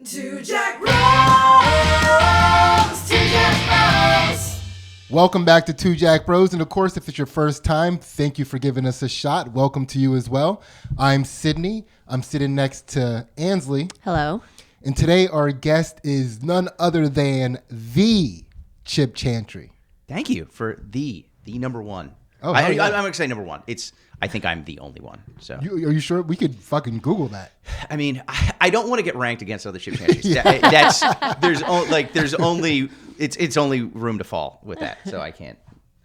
Two Jack Bros! Two Jack Bros! Welcome back to Two Jack Bros. And of course, if it's your first time, thank you for giving us a shot. Welcome to you as well. I'm Sidney. I'm sitting next to Ansley. Hello. And today our guest is none other than the Chantry. Thank you for the number one. Oh, I'm yeah. going to say number one. I think I'm the only one. So Are you sure? We could fucking Google that. I mean, I don't want to get ranked against other chip chantries. There's only room to fall with that. So I can't.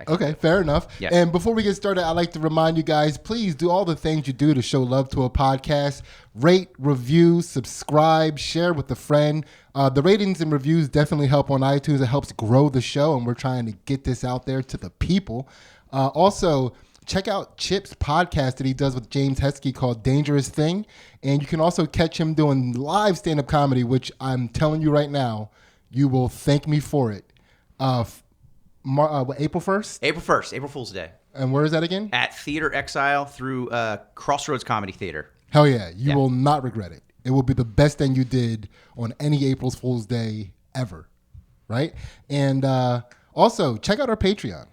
Okay, fair enough. Yeah. And before we get started, I'd like to remind you guys, please do all the things you do to show love to a podcast. Rate, review, subscribe, share with a friend. The ratings and reviews definitely help on iTunes. It helps grow the show, and we're trying to get this out there to the people. Also, check out Chip's podcast that he does with James Heskey called Dangerous Thing. And you can also catch him doing live stand-up comedy, which I'm telling you right now, you will thank me for it. April 1st? April 1st, April Fool's Day. And where is that again? At Theater Exile through Crossroads Comedy Theater. Hell yeah. You will not regret it. It will be the best thing you did on any April Fool's Day ever. Right? And also, check out our Patreon.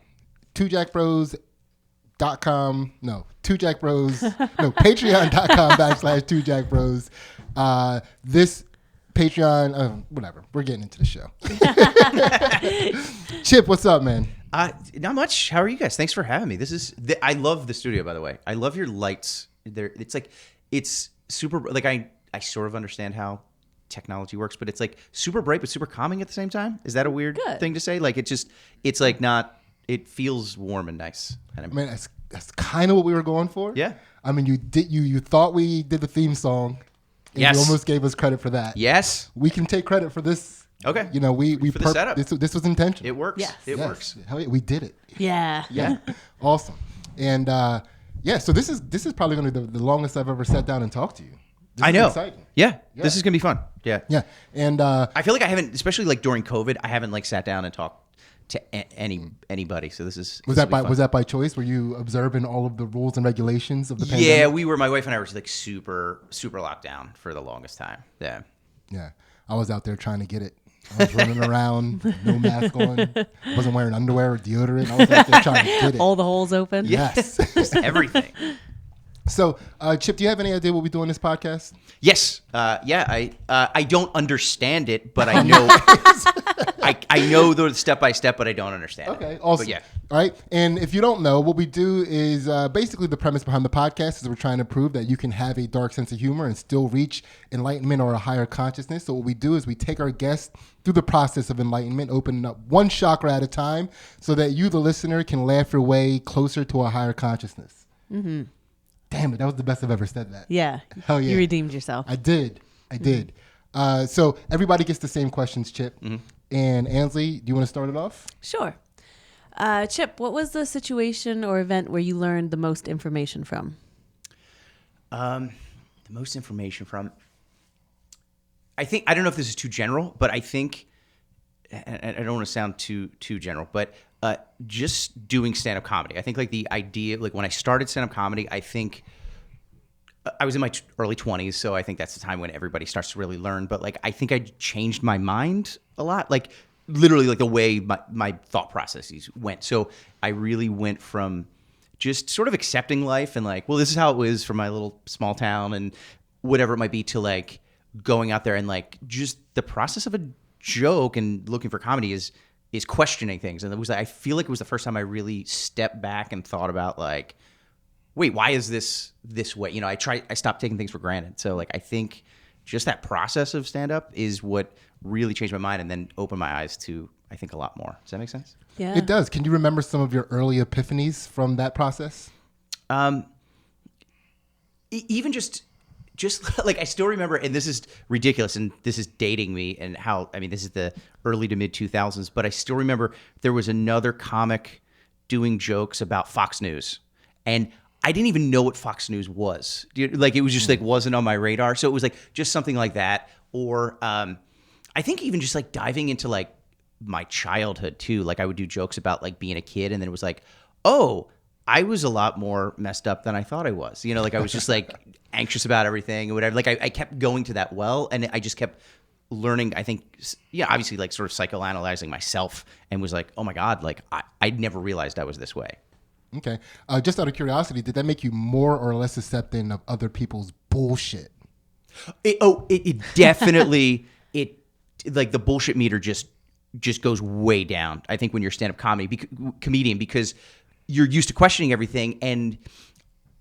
Patreon.com /2jackbros. This Patreon, whatever. We're getting into the show. Chip, what's up, man? Not much. How are you guys? Thanks for having me. I love the studio, by the way. I love your lights. It's super, like I sort of understand how technology works, but it's like super bright but super calming at the same time. Is that a weird thing to say? Like it's like not, it feels warm and nice. Man, that's kind of what we were going for. Yeah. I mean, you thought we did the theme song. And Yes. You almost gave us credit for that. Yes. We can take credit for this. Okay. You know, we For the setup. This was intentional. It works. Yes. It Yes. works. Hell yeah, we did it. Yeah. Yeah. Awesome. And so this is probably going to be the longest I've ever sat down and talked to you. This I is know. exciting. Yeah. This is going to be fun. Yeah. Yeah. And I feel like I haven't, especially like during COVID, I haven't like sat down and talked to anybody. So was that by choice? Were you observing all of the rules and regulations of the pandemic? Yeah, my wife and I were like super, super locked down for the longest time. Yeah. Yeah. I was out there trying to get it. I was running around, no mask on. Wasn't wearing underwear or deodorant. I was out there trying to get it. All the holes open. Yes. Just everything. So, Chip, do you have any idea what we do on this podcast? Yes. I don't understand it, but I know I know the step by step, but I don't understand it. Okay, awesome. But yeah. All right. And if you don't know, what we do is basically the premise behind the podcast is we're trying to prove that you can have a dark sense of humor and still reach enlightenment or a higher consciousness. So what we do is we take our guests through the process of enlightenment, opening up one chakra at a time so that you, the listener, can laugh your way closer to a higher consciousness. Mm-hmm. Damn it, that was the best I've ever said that. Yeah. Hell yeah. You redeemed yourself. I did. So everybody gets the same questions, Chip. Mm-hmm. And Ansley, do you want to start it off? Sure. Chip, what was the situation or event where you learned the most information from? The most information from, I don't know if this is too general, but I think, and I don't want to sound too general, but just doing stand-up comedy. I think like the idea, like when I started stand-up comedy, I think I was in my early 20s, so I think that's the time when everybody starts to really learn. But like, I think I changed my mind a lot, like literally like the way my thought processes went. So I really went from just sort of accepting life and like, well, this is how it was for my little small town and whatever it might be, to like going out there and like just the process of a joke and looking for comedy is questioning things. And it was like, I feel like it was the first time I really stepped back and thought about like, wait, why is this way? You know, I stopped taking things for granted. So like, I think just that process of stand up is what really changed my mind and then opened my eyes to, I think, a lot more. Does that make sense? Yeah. It does. Can you remember some of your early epiphanies from that process? Even just like, I still remember, and this is ridiculous, and this is dating me, and how, I mean, this is the early to mid 2000s, but I still remember there was another comic doing jokes about Fox News, and I didn't even know what Fox News was. Like, it was just like, wasn't on my radar. So it was like just something like that. Or I think even just like diving into like my childhood too. Like, I would do jokes about like being a kid, and then it was like, oh, I was a lot more messed up than I thought I was. You know, like I was just like anxious about everything or whatever. Like I kept going to that well, and I just kept learning, I think, obviously like sort of psychoanalyzing myself, and was like, oh my God, like I'd never realized I was this way. Okay. Just out of curiosity, did that make you more or less accepting of other people's bullshit? It definitely, like the bullshit meter just goes way down, I think, when you're a stand-up comedian, because you're used to questioning everything. And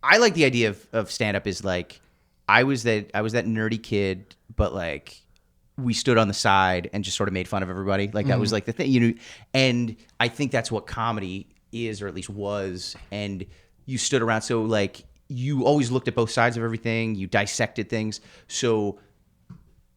I like the idea of stand-up is like, I was that nerdy kid, but like we stood on the side and just sort of made fun of everybody. Like that was like the thing, you know. And I think that's what comedy is, or at least was. And you stood around, so like you always looked at both sides of everything. You dissected things. So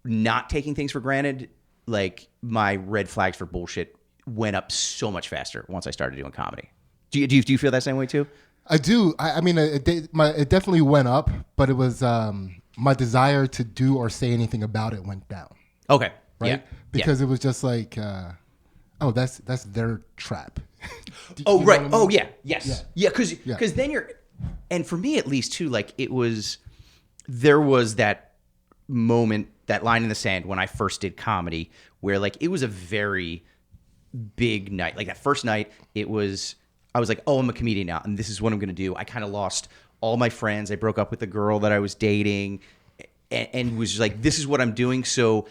not taking things for granted, like my red flags for bullshit went up so much faster once I started doing comedy. Do you feel that same way too? I do. I mean, it definitely went up, but it was my desire to do or say anything about it went down. Okay. Right? Yeah. Because it was just like, oh, that's their trap. Oh, right. I mean? Oh, yeah. Yeah. Yes. Yeah. Because then you're, and for me at least too, like there was that moment, that line in the sand when I first did comedy, where like it was a very big night. Like that first night, I was like, oh, I'm a comedian now, and this is what I'm going to do. I kind of lost all my friends. I broke up with the girl that I was dating, and was like, this is what I'm doing. So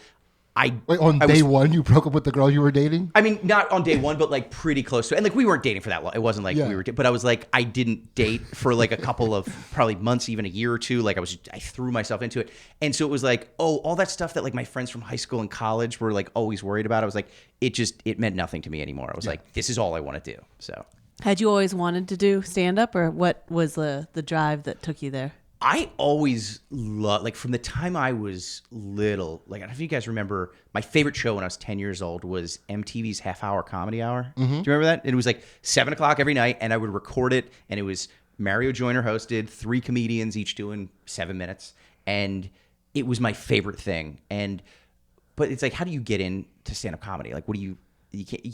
day one, you broke up with the girl you were dating? I mean, not on day one, but like pretty close to it. And like we weren't dating for that long. It wasn't like we were, but I was like, I didn't date for like a couple of probably months, even a year or two. Like I threw myself into it. And so it was like, oh, all that stuff that like my friends from high school and college were like always worried about. I was like, it meant nothing to me anymore. I was like, this is all I want to do. So. Had you always wanted to do stand-up, or what was the drive that took you there? I always loved, like from the time I was little, like I don't know if you guys remember, my favorite show when I was 10 years old was MTV's Half Hour Comedy Hour. Mm-hmm. Do you remember that? And it was like 7 o'clock every night, and I would record it, and it was Mario Joyner hosted, 3 comedians each doing 7 minutes, and it was my favorite thing. But it's like, how do you get into stand-up comedy? Like, you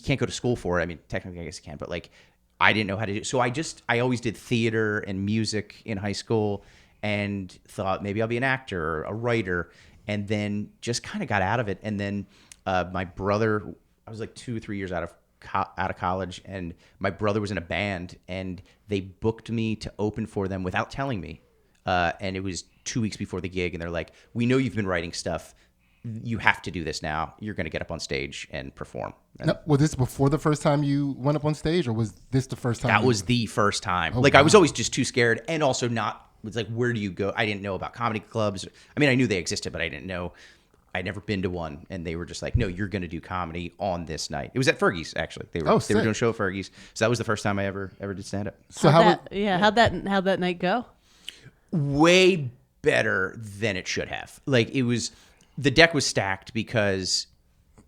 can't go to school for it. I mean, technically I guess you can, but like I didn't know how to do it. So I always did theater and music in high school, and thought maybe I'll be an actor or a writer, and then just kind of got out of it. And then my brother, I was like 2 or 3 years out of college, and my brother was in a band, and they booked me to open for them without telling me. And it was 2 weeks before the gig, and they're like, we know you've been writing stuff. You have to do this now. You're going to get up on stage and perform. Now, was this before the first time you went up on stage, or was this the first time? That was the first time. Oh, like wow. I was always just too scared, and also not. It's like, where do you go? I didn't know about comedy clubs. I mean, I knew they existed, but I didn't know. I'd never been to one, and they were just like, no, you're going to do comedy on this night. It was at Fergie's, actually. They were doing a show at Fergie's. So that was the first time I ever did stand up. So how'd that night go? Way better than it should have. Like the deck was stacked because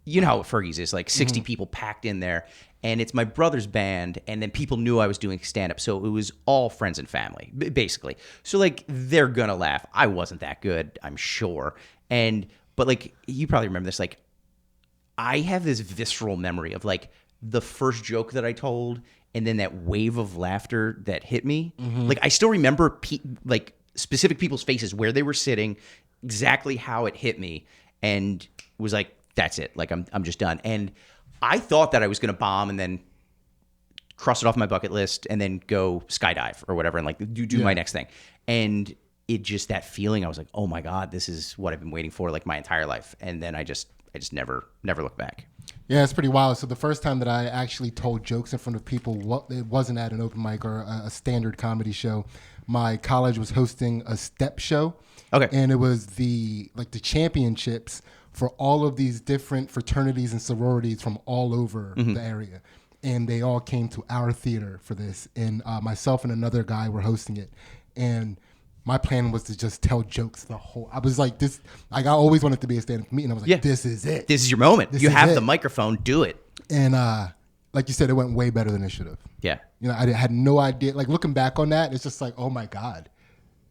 you know how Fergie's is, like 60 people packed in there, and it's my brother's band, and then people knew I was doing stand-up, so it was all friends and family, basically. So, like, they're gonna laugh. I wasn't that good, I'm sure. But, like, you probably remember this, like, I have this visceral memory of, like, the first joke that I told, and then that wave of laughter that hit me. Like, I still remember, specific people's faces, where they were sitting, exactly how it hit me, and was like, that's it. Like, I'm just done. And I thought that I was going to bomb and then cross it off my bucket list and then go skydive or whatever and like do my next thing. And it just, that feeling, I was like, oh my God, this is what I've been waiting for like my entire life. And then I just never looked back. Yeah, it's pretty wild. So the first time that I actually told jokes in front of people, it wasn't at an open mic or a standard comedy show. My college was hosting a step show. Okay. And it was the championships for all of these different fraternities and sororities from all over the area. And they all came to our theater for this. And myself and another guy were hosting it. And my plan was to just tell jokes I was like, this, like I always wanted to be a stand-up comedian. I was like, this is it. This is your moment. You have the microphone, do it. And like you said, it went way better than it should have. Yeah. You know, I had no idea. Like looking back on that, it's just like, oh my God.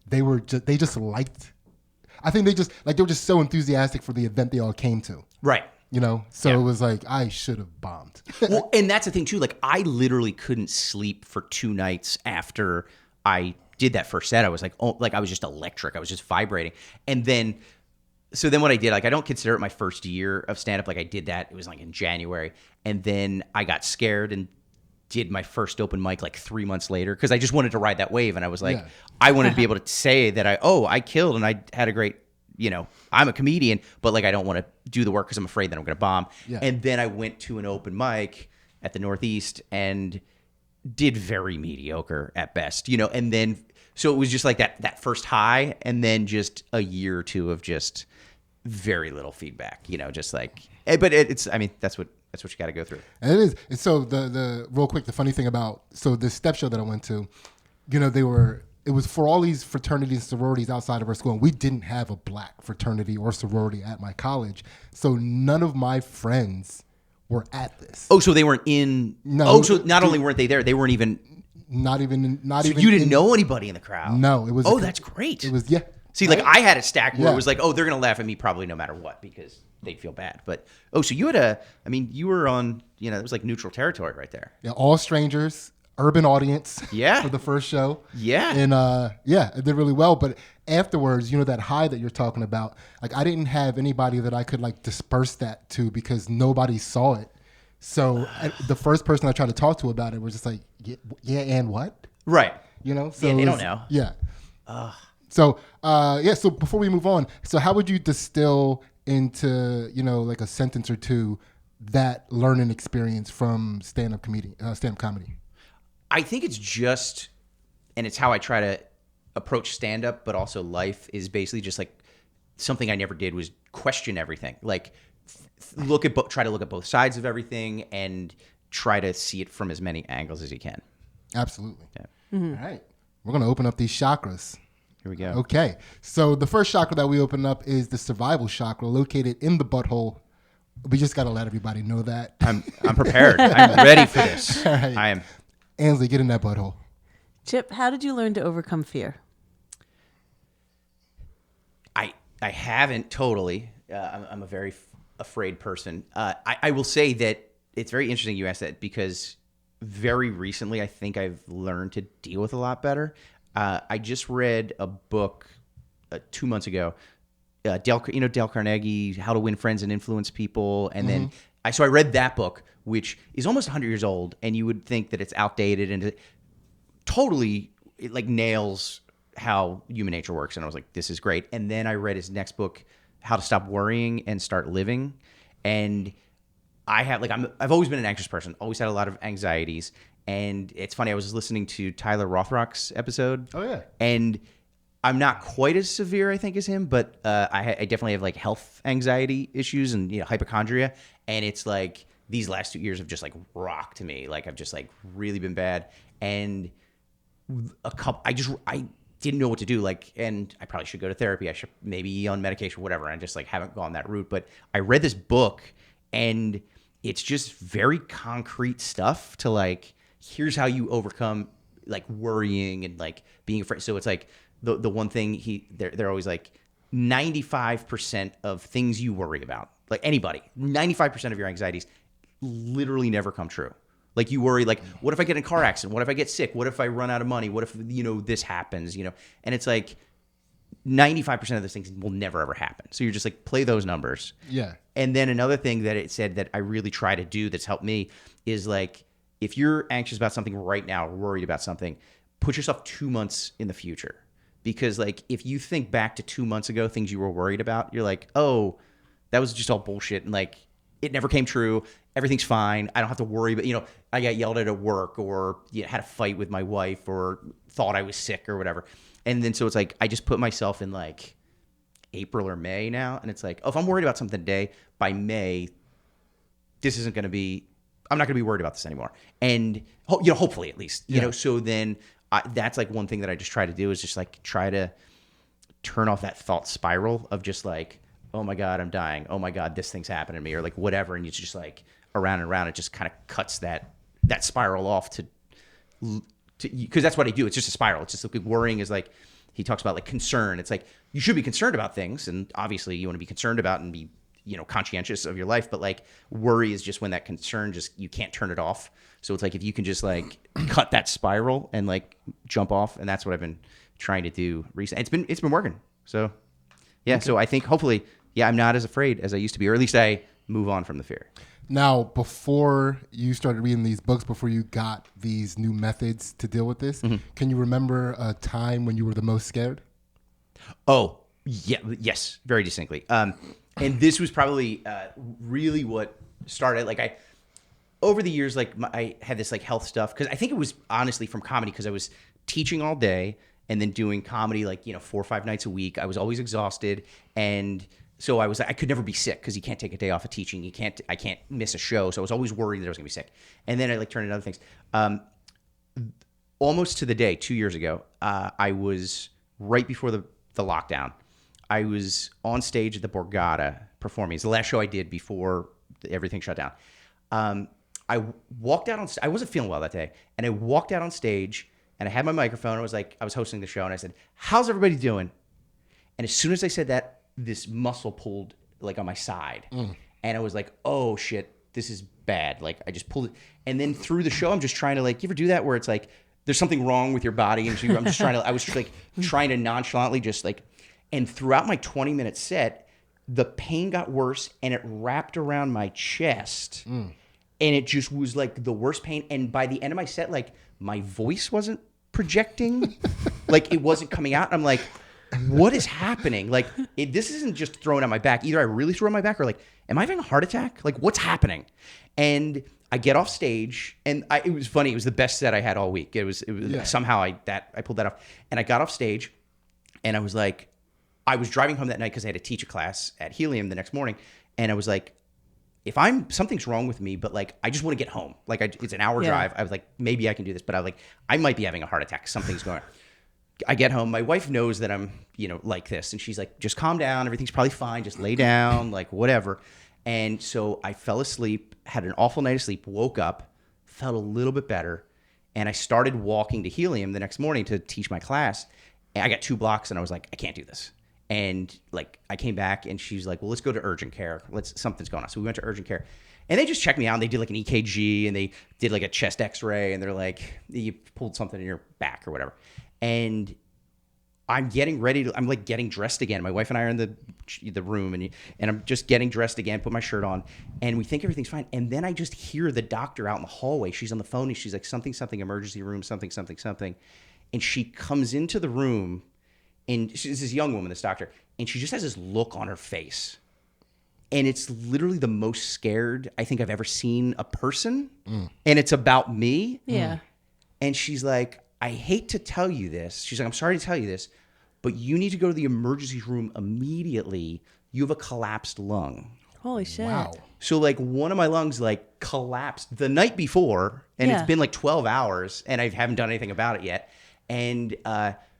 They just liked, I think they were just so enthusiastic for the event they all came to. Right. You know, so it was like, I should have bombed. Well, and that's the thing too. Like I literally couldn't sleep for 2 nights after I did that first set. I was like, oh, like I was just electric. I was just vibrating. And then so then what I did, like, I don't consider it my first year of stand-up. Like, I did that. It was like in January. And then I got scared and did my first open mic like 3 months later because I just wanted to ride that wave. And I was like, I wanted to be able to say that I killed and I had a great, I'm a comedian, but like I don't want to do the work because I'm afraid that I'm going to bomb. Yeah. And then I went to an open mic at the Northeast and did very mediocre at best, and then so it was just like that first high and then just a year or two of just very little feedback, just like, but it's, I mean, that's what you got to go through. And it is. And so the real quick, the funny thing about, so this step show that I went to, it was for all these fraternities and sororities outside of our school. And we didn't have a black fraternity or sorority at my college. So none of my friends were at this. Oh, so they weren't in. No. Oh, so not only weren't they there, they weren't even. Not even. So you didn't know anybody in the crowd. No, it was. Oh, that's great. It was, yeah. See, like I had a stack where it was like, oh, they're gonna laugh at me probably no matter what because they'd feel bad. But so you had you were on, it was like neutral territory right there. Yeah, all strangers, urban audience. Yeah. For the first show. Yeah. And it did really well. But afterwards, that high that you're talking about, like I didn't have anybody that I could like disperse that to because nobody saw it. So the first person I tried to talk to about it was just like, yeah, and what? Right. So yeah, they don't know. Yeah. So so before we move on, so how would you distill into, like a sentence or two that learning experience from stand-up comedy? I think it's just, and it's how I try to approach stand-up, but also life is basically just like something I never did was question everything. Like try to look at both sides of everything and try to see it from as many angles as you can. Absolutely. Yeah. Mm-hmm. All right. We're going to open up these chakras. Here we go. Okay. So the first chakra that we open up is the survival chakra located in the butthole. We just got to let everybody know that. I'm prepared. I'm ready for this. Right. I am. Ansley, get in that butthole. Chip, how did you learn to overcome fear? I haven't totally. I'm a very afraid person. I will say that it's very interesting you asked that because very recently I think I've learned to deal with a lot better. I just read a book 2 months ago. Dale Carnegie, How to Win Friends and Influence People. And then I read that book, which is almost 100 years old. And you would think that it's outdated and it like nails how human nature works. And I was like, this is great. And then I read his next book, How to Stop Worrying and Start Living. And I've always been an anxious person, always had a lot of anxieties. And it's funny, I was listening to Tyler Rothrock's episode. Oh, yeah. And I'm not quite as severe, I think, as him, but I definitely have like health anxiety issues and hypochondria. And it's like these last 2 years have just like rocked me. Like I've just like really been bad. And I didn't know what to do. Like, and I probably should go to therapy. I should maybe on medication, whatever. I just like haven't gone that route. But I read this book and it's just very concrete stuff to like, here's how you overcome like worrying and like being afraid. So it's like the one thing they're always like 95% of things you worry about, like anybody, 95% of your anxieties literally never come true. Like you worry, like, what if I get in a car accident? What if I get sick? What if I run out of money? What if, this happens, and it's like 95% of those things will never, ever happen. So you're just like, play those numbers. Yeah. And then another thing that it said that I really try to do that's helped me is like, if you're anxious about something right now, or worried about something, put yourself 2 months in the future. Because like, if you think back to 2 months ago, things you were worried about, you're like, oh, that was just all bullshit. And like, it never came true. Everything's fine. I don't have to worry. But, I got yelled at work or had a fight with my wife or thought I was sick or whatever. And then so it's like, I just put myself in like April or May now. And it's like, oh, if I'm worried about something today, by May, this isn't going to be, I'm not going to be worried about this anymore. And, hopefully at least, so then that's like one thing that I just try to do is just like try to turn off that thought spiral of just like, oh my God, I'm dying. Oh my God, this thing's happening to me or like whatever. And you just like around and around, it just kind of cuts that spiral off to, because that's what I do. It's just a spiral. It's just like worrying is like, he talks about like concern. It's like, you should be concerned about things. And obviously you want to be concerned about and be, conscientious of your life. But like worry is just when that concern you can't turn it off. So it's like, if you can just like cut that spiral and like jump off. And that's what I've been trying to do recently. It's been working. So Yeah. So I think hopefully, I'm not as afraid as I used to be, or at least I move on from the fear. Now, before you started reading these books, before you got these new methods to deal with this, can you remember a time when you were the most scared? Oh, yeah, yes, very distinctly. And this was probably really what started. Like over the years, like I had this like health stuff because I think it was honestly from comedy because I was teaching all day and then doing comedy like 4 or 5 nights a week. I was always exhausted, and so I could never be sick because you can't take a day off of teaching. I can't miss a show. So I was always worried that I was gonna be sick. And then I like turned into other things. Almost to the day 2 years ago, I was right before the lockdown. I was on stage at the Borgata performing. It's the last show I did before everything shut down. I walked out on I wasn't feeling well that day, and I walked out on stage, and I had my microphone. I was hosting the show, and I said, "How's everybody doing?" And as soon as I said that, this muscle pulled like on my side, and I was like, "Oh shit, this is bad." Like I just pulled it, and then through the show, I'm just trying to like, you ever do that where it's like there's something wrong with your body, and so I'm just I was like trying to nonchalantly just like, and throughout my 20-minute set, the pain got worse, and it wrapped around my chest, and it just was like the worst pain. And by the end of my set, like my voice wasn't projecting, like it wasn't coming out. I'm like, what is happening? Like, this isn't just throwing on my back. Either I really threw on my back or like, am I having a heart attack? Like, what's happening? And I get off stage, and it was funny. It was the best set I had all week. It was somehow I pulled that off. And I got off stage, and I was like, I was driving home that night because I had to teach a class at Helium the next morning. And I was like, if something's wrong with me, but like, I just want to get home. Like it's an hour drive. I was like, maybe I can do this, but I was like, I might be having a heart attack. Something's going on. I get home. My wife knows that I'm, like this. And she's like, just calm down. Everything's probably fine. Just lay down, like whatever. And so I fell asleep, had an awful night of sleep, woke up, felt a little bit better. And I started walking to Helium the next morning to teach my class. And I got 2 blocks, and I was like, I can't do this. And like, I came back, and she's like, well, let's go to urgent care. Something's going on. So we went to urgent care, and they just checked me out, and they did like an EKG, and they did like a chest x-ray, and they're like, you pulled something in your back or whatever. And I'm getting ready I'm like getting dressed again. My wife and I are in the room, and I'm just getting dressed again, put my shirt on, and we think everything's fine. And then I just hear the doctor out in the hallway. She's on the phone, and she's like, something, emergency room, something. And she comes into the room, and she's this young woman, this doctor, and she just has this look on her face. And it's literally the most scared I think I've ever seen a person. And it's about me. Yeah. And she's like, I hate to tell you this. She's like, I'm sorry to tell you this, but you need to go to the emergency room immediately. You have a collapsed lung. Holy shit. Wow. So like one of my lungs like collapsed the night before, and Yeah. it's been like 12 hours, and I haven't done anything about it yet. And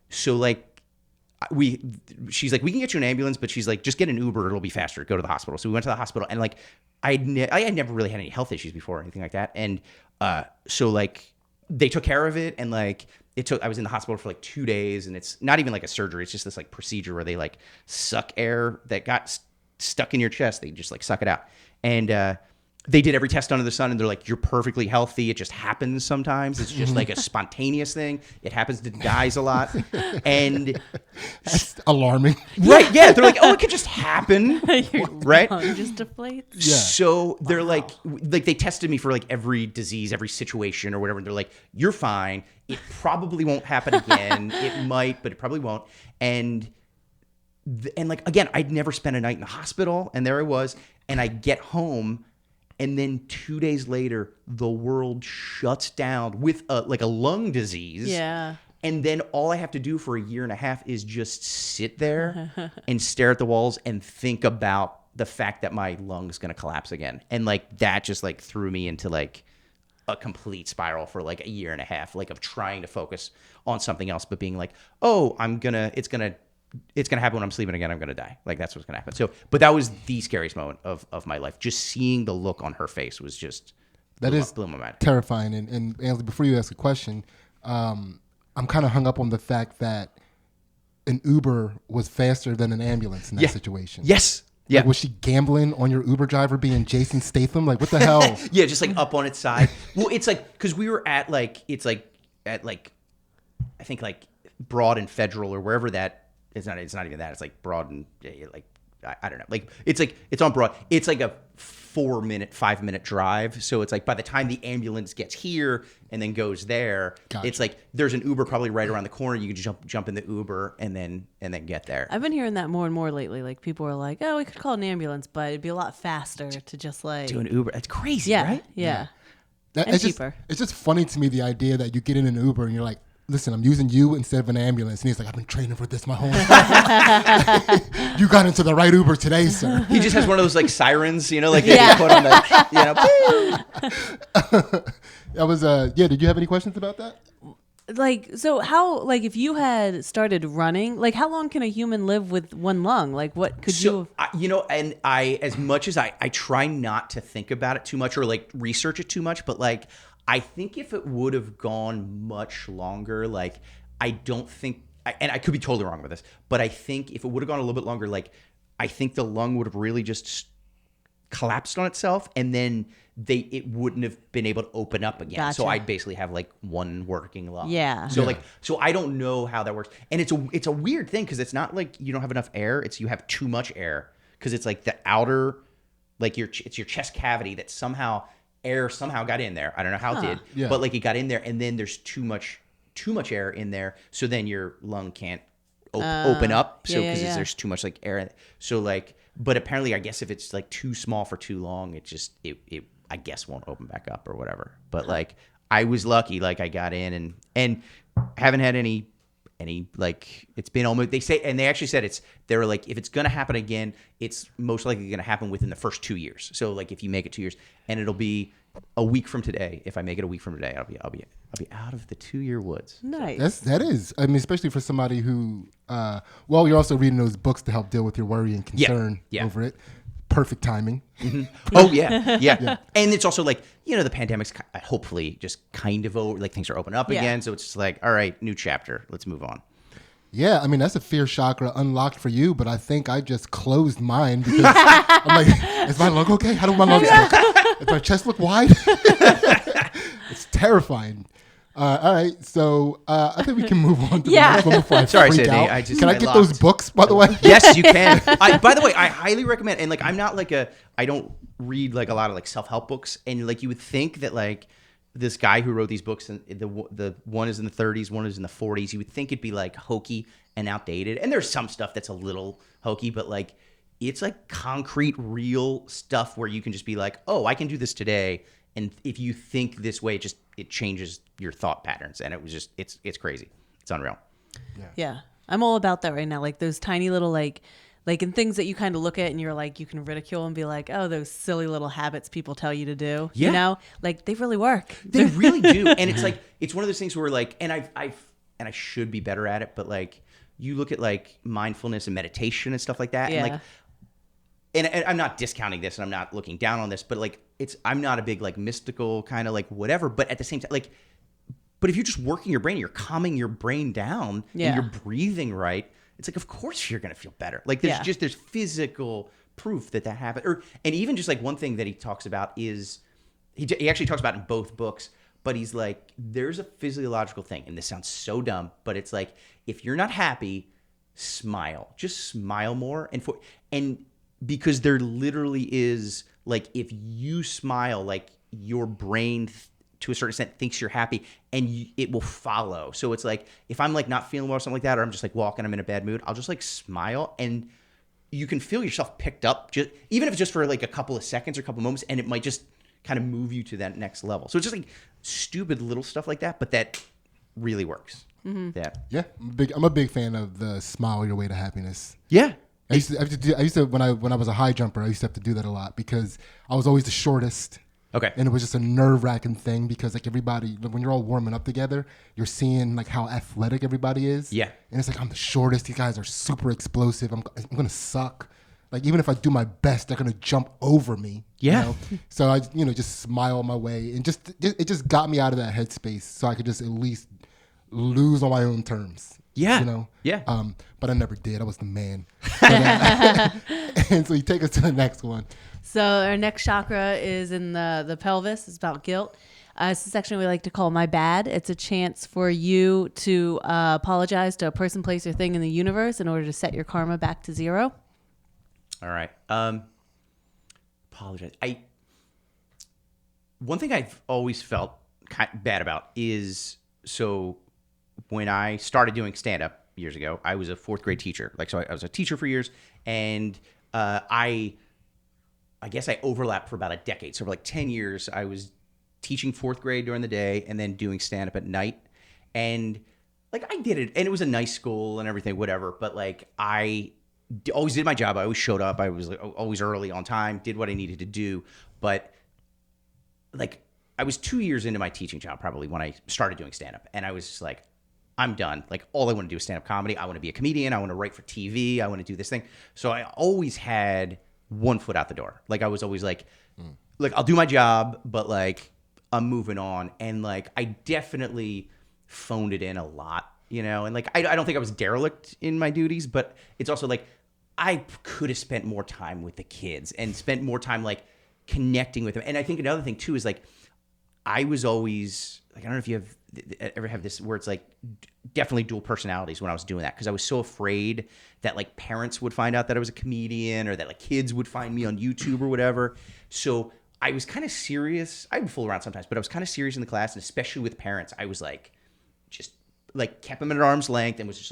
so like she's like, we can get you an ambulance, but she's like, just get an Uber. It'll be faster. Go to the hospital. So we went to the hospital, and like I had never really had any health issues before or anything like that. And so like they took care of it, and like I was in the hospital for like 2 days, and it's not even like a surgery. It's just this like procedure where they like suck air that got stuck in your chest. They just like suck it out. And they did every test under the sun, and they're like, you're perfectly healthy. It just happens sometimes. It's just like a spontaneous thing. It happens to guys a lot. And That's alarming. right, yeah, they're like, oh, it could just happen, Your right? tongue just deflates. Yeah. So they're like they tested me for like every disease, every situation or whatever. And they're like, you're fine. It probably won't happen again. It might, but it probably won't. And like, again, I'd never spent a night in the hospital, and there I was, and I get home, and then 2 days later, the world shuts down with a lung disease. Yeah. And then all I have to do for a year and a half is just sit there and stare at the walls and think about the fact that my lung's going to collapse again. And like that just like threw me into like a complete spiral for like a year and a half, like of trying to focus on something else, but being like, oh, it's going to happen when I'm sleeping again. I'm going to die. Like that's what's going to happen. So, but that was the scariest moment of my life. Just seeing the look on her face was just blew my mind. Terrifying. And Ansley, before you ask a question, I'm kind of hung up on the fact that an Uber was faster than an ambulance in that situation. Yes. Yeah. Like, was she gambling on your Uber driver being Jason Statham? Like, what the hell? Yeah, just like up on its side. Well, it's like, because we were at like, it's like at like, I think like Broad and Federal or wherever that It's not even that. It's like broad and like I don't know. Like it's on broad. It's like a 5 minute drive. So it's like by the time the ambulance gets here and then goes there, Gotcha. it's like there's an Uber probably right around the corner. You can jump in the Uber and then get there. I've been hearing that more and more lately. Like people are like, "Oh, we could call an ambulance, but it'd be a lot faster to just like Do an Uber. It's crazy, yeah, right? yeah, That- and it's just, cheaper. it's just funny to me, the idea that you get in an Uber and you're like, listen, I'm using you instead of an ambulance. And he's like, I've been training for this my whole life. You got into the right Uber today, sir. He just has one of those like sirens, like Yeah. you put on the, That was, did you have any questions about that? Like, so how, like, if you had started running, like, how long can a human live with one lung? Like, what could you? and I, as much as I try not to think about it too much or like research it too much, but like, I think if it would have gone much longer, like, I don't think, and I could be totally wrong with this, but I think if it would have gone a little bit longer, like, I think the lung would have really just collapsed on itself, and then it wouldn't have been able to open up again. Gotcha. So I'd basically have like one working lung. Yeah. So so I don't know how that works, and it's a weird thing because it's not like you don't have enough air; it's you have too much air because it's like the outer, like it's your chest cavity that air somehow got in there. I don't know how it did, Yeah. but like it got in there, and then there's too much air in there, so then your lung can't open up. So yeah, because yeah. there's too much like air in it. So like, but apparently, I guess if it's like too small for too long, it just it I guess won't open back up or whatever. But like, I was lucky, like I got in and haven't had any like, it's been almost, they actually said they were like, if it's going to happen again, it's most likely going to happen within the first 2 years. So like if you make it 2 years, and it'll be a week from today. If I make it a week from today, I'll be out of the 2-year woods. Nice. That is. I mean, especially for somebody who, you're also reading those books to help deal with your worry and concern Yeah. over it. Perfect timing. Oh yeah. And it's also like, the pandemic's hopefully just kind of over, like things are open up Yeah. again. So it's just like, all right, new chapter, let's move on. Yeah, I mean, that's a fear chakra unlocked for you, but I think I just closed mine because I'm like, is my lung okay? How do my lungs look? Does my chest look wide? It's terrifying. All right, so I think we can move on to the next one before I Sorry, freak Sydney, out. I Can I get those books, by the way? Yes, you can. By the way, I highly recommend, and like, I'm not like I don't read like a lot of like self-help books, and like you would think that like this guy who wrote these books, and the one is in the 30s, one is in the 40s, you would think it'd be like hokey and outdated, and there's some stuff that's a little hokey, but like it's like concrete, real stuff where you can just be like, oh, I can do this today, and if you think this way, it changes your thought patterns, and it was just it's crazy, it's unreal. Yeah. I'm all about that right now. Like those tiny little like in things that you kind of look at and you're like, you can ridicule and be like, oh, those silly little habits people tell you to do. Yeah. You know, like they really work. They really do, and it's like it's one of those things where like, and I should be better at it, but like you look at like mindfulness and meditation and stuff like that, Yeah. and like, and I'm not discounting this, and I'm not looking down on this, but like I'm not a big like mystical kind of like whatever, but at the same time, like, but if you're just working your brain, you're calming your brain down, Yeah. and you're breathing right, it's like of course you're gonna feel better. Like there's physical proof that happened, and even just like one thing that he talks about is he actually talks about it in both books, but he's like, there's a physiological thing, and this sounds so dumb, but it's like if you're not happy, smile, just smile more, and because there literally is like if you smile, like your brain to a certain extent thinks you're happy, and it will follow. So it's like if I'm like not feeling well or something like that, or I'm just like walking, I'm in a bad mood, I'll just like smile, and you can feel yourself picked up, just even if it's just for like a couple of seconds or a couple of moments, and it might just kind of move you to that next level. So it's just like stupid little stuff like that, but that really works. Mm-hmm. Yeah, I'm a big fan of the smile your way to happiness. Yeah. I used to when I was a high jumper, I used to have to do that a lot because I was always the shortest. Okay. And it was just a nerve-wracking thing because like everybody, when you're all warming up together, you're seeing like how athletic everybody is. Yeah. And it's like, I'm the shortest. These guys are super explosive. I'm going to suck. Like even if I do my best, they're going to jump over me. Yeah. So I, just smile my way, and it just got me out of that headspace so I could just at least lose on my own terms. Yeah. Yeah. But I never did. I was the man. And so you take us to the next one. So our next chakra is in the pelvis. It's about guilt. It's a section we like to call My Bad. It's a chance for you to apologize to a person, place, or thing in the universe in order to set your karma back to zero. All right. Apologize. One thing I've always felt bad about is, so when I started doing stand-up years ago, I was a fourth grade teacher. So I was a teacher for years, and I guess I overlapped for about a decade. So for 10 years, I was teaching fourth grade during the day and then doing stand-up at night. And I did it, and it was a nice school and everything, whatever. But I always did my job. I always showed up. I was always early, on time, did what I needed to do. But I was 2 years into my teaching job probably when I started doing stand-up, and I was just like, I'm done. All I want to do is stand-up comedy. I want to be a comedian. I want to write for TV. I want to do this thing. So I always had one foot out the door. I was always I'll do my job, but I'm moving on. And I definitely phoned it in a lot, and I don't think I was derelict in my duties, but it's also I could have spent more time with the kids and spent more time connecting with them. And I think another thing too is I was always I don't know if you ever have this where it's definitely dual personalities when I was doing that, because I was so afraid that parents would find out that I was a comedian, or that kids would find me on YouTube or whatever. So I was kind of serious. I would fool around sometimes, but I was kind of serious in the class, and especially with parents, I was just kept them at arm's length and was just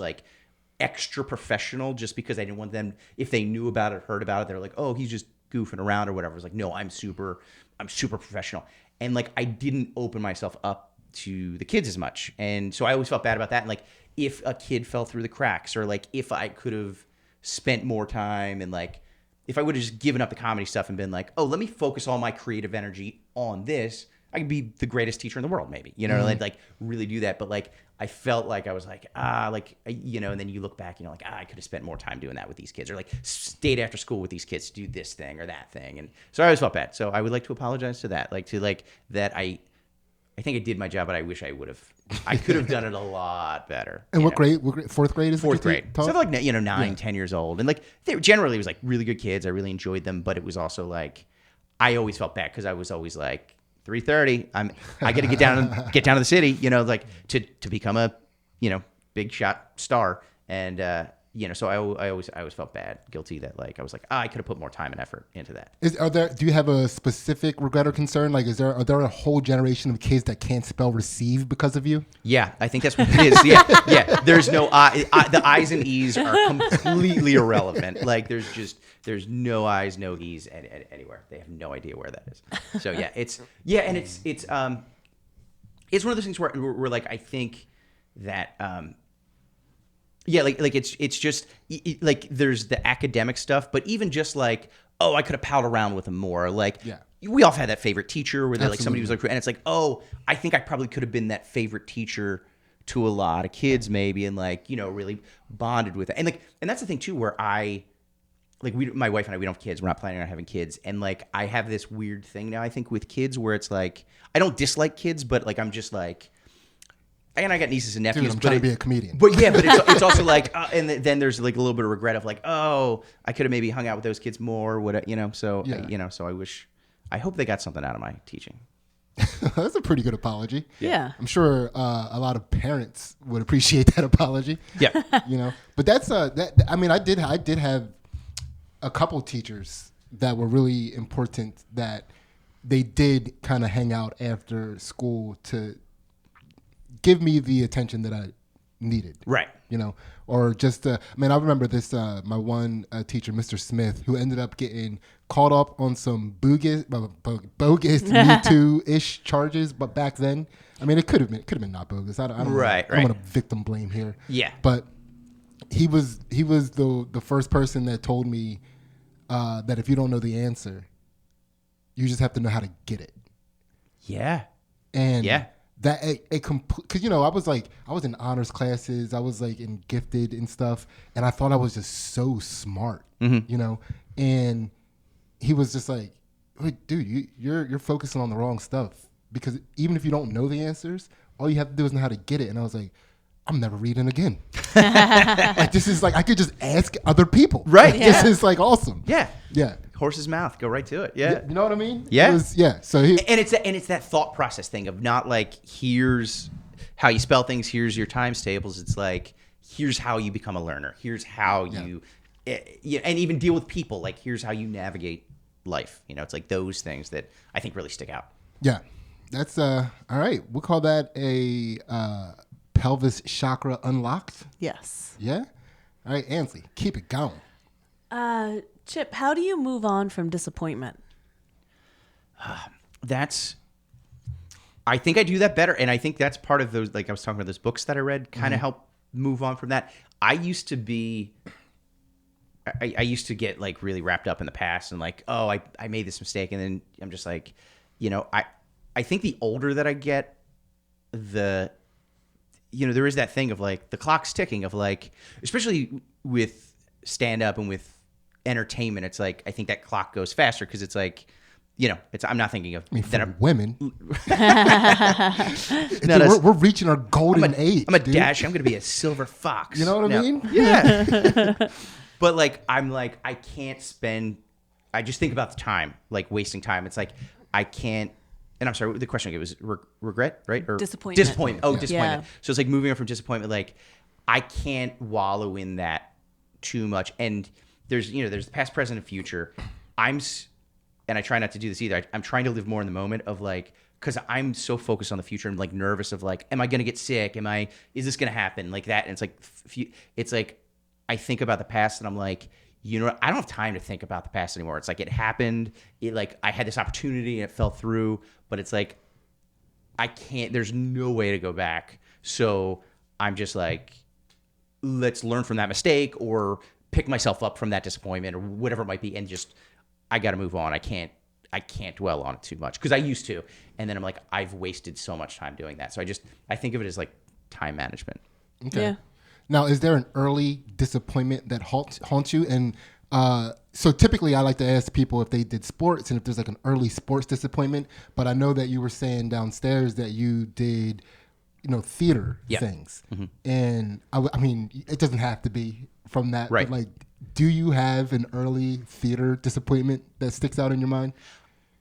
extra professional, just because I didn't want them, if they knew about it, heard about it, they're oh, he's just goofing around or whatever. I was no, I'm super professional. And I didn't open myself up to the kids as much. And so I always felt bad about that. And if a kid fell through the cracks, or if I could have spent more time, and if I would have just given up the comedy stuff and been oh, let me focus all my creative energy on this, I could be the greatest teacher in the world, maybe, really do that. But I felt I was and then you look back, I could have spent more time doing that with these kids, or stayed after school with these kids to do this thing or that thing. And so I always felt bad. So I would like to apologize to that, that I think I did my job, but I wish I could have done it a lot better. And what grade? Fourth grade is fourth grade. Taught? So 9, 10 years old. And they generally was really good kids. I really enjoyed them, but it was also I always felt bad because I was always 3:30. I got to get down to the city, to become a, big shot star. And, so I always felt bad, guilty that I was I could have put more time and effort into that. Do you have a specific regret or concern? Are there a whole generation of kids that can't spell receive because of you? Yeah, I think that's what it is. Yeah. There's no the I's and E's are completely irrelevant. There's no I's, no E's anywhere. They have no idea where that is. So it's one of those things where I think that it's just there's the academic stuff, but even just oh, I could have palled around with them more. We all had that favorite teacher where they're somebody who's and it's oh, I think I probably could have been that favorite teacher to a lot of kids maybe, and really bonded with it. And that's the thing too, where my wife and I, we don't have kids. We're not planning on having kids. And I have this weird thing now, I think, with kids where it's I don't dislike kids, but I'm just and I got nieces and nephews. Dude, I'm trying to be a comedian. But yeah, but it's also and then there's a little bit of regret of oh, I could have maybe hung out with those kids more. So I hope they got something out of my teaching. That's a pretty good apology. Yeah. I'm sure a lot of parents would appreciate that apology. Yeah. But that's I did have a couple teachers that were really important, that they did kind of hang out after school to give me the attention that I needed. Right. Or just, I remember this, my one teacher, Mr. Smith, who ended up getting caught up on some bogus Me Too-ish charges, but back then, it could have been not bogus. I don't right. want to victim blame here. Yeah. But he was the first person that told me that if you don't know the answer, you just have to know how to get it. Yeah. And that because I was in honors classes, I was in gifted and stuff, and I thought I was just so smart, and he was just wait, dude, you're focusing on the wrong stuff, because even if you don't know the answers, all you have to do is know how to get it. And I was I'm never reading again. This is I could just ask other people. Right. This is awesome. Yeah. Yeah. horse's mouth. Go right to it. Yeah. You know what I mean? Yeah. So he, And it's that thought process thing of not like, here's how you spell things, here's your times tables. It's like, here's how you become a learner. Here's how you and even deal with people. Like, here's how you navigate life. It's like those things that I think really stick out. Yeah. That's all right. We'll call that a pelvis chakra unlocked. Yes. Yeah. All right, Ansley, keep it going. Chip, how do you move on from disappointment? I think I do that better. And I think that's part of those, like I was talking about, those books that I read kind of help move on from that. I used to get like really wrapped up in the past and like, oh, I made this mistake. And then I'm just like, I think the older that I get, there is that thing of like the clock's ticking of like, especially with stand up and with entertainment, it's like, I think that clock goes faster because it's like, I'm not thinking of women. No, we're reaching our golden age. I'm going to be a silver fox. You know what I mean? Yeah. But like, I can't I just think about the time, like wasting time. It's like, I can't, and I'm sorry, the question again was regret, right? Or disappointment. Disappointment. Oh, disappointment. Yeah. So it's like moving on from disappointment. Like, I can't wallow in that too much. And there's the past, present, and future. And I try not to do this either. I'm trying to live more in the moment of like, because I'm so focused on the future and like nervous of like, am I going to get sick? Is this going to happen? Like that. And it's like, I think about the past and I'm like, I don't have time to think about the past anymore. It's like, it happened. I had this opportunity and it fell through, but it's like, I can't, there's no way to go back. So I'm just like, let's learn from that mistake or pick myself up from that disappointment or whatever it might be. And just, I got to move on. I can't dwell on it too much because I used to. And then I'm like, I've wasted so much time doing that. So I think of it as like time management. Okay. Yeah. Now, is there an early disappointment that haunts you? And so typically I like to ask people if they did sports and if there's like an early sports disappointment. But I know that you were saying downstairs that you did, theater things. Mm-hmm. And I mean, it doesn't have to be from that. Right. But like, do you have an early theater disappointment that sticks out in your mind?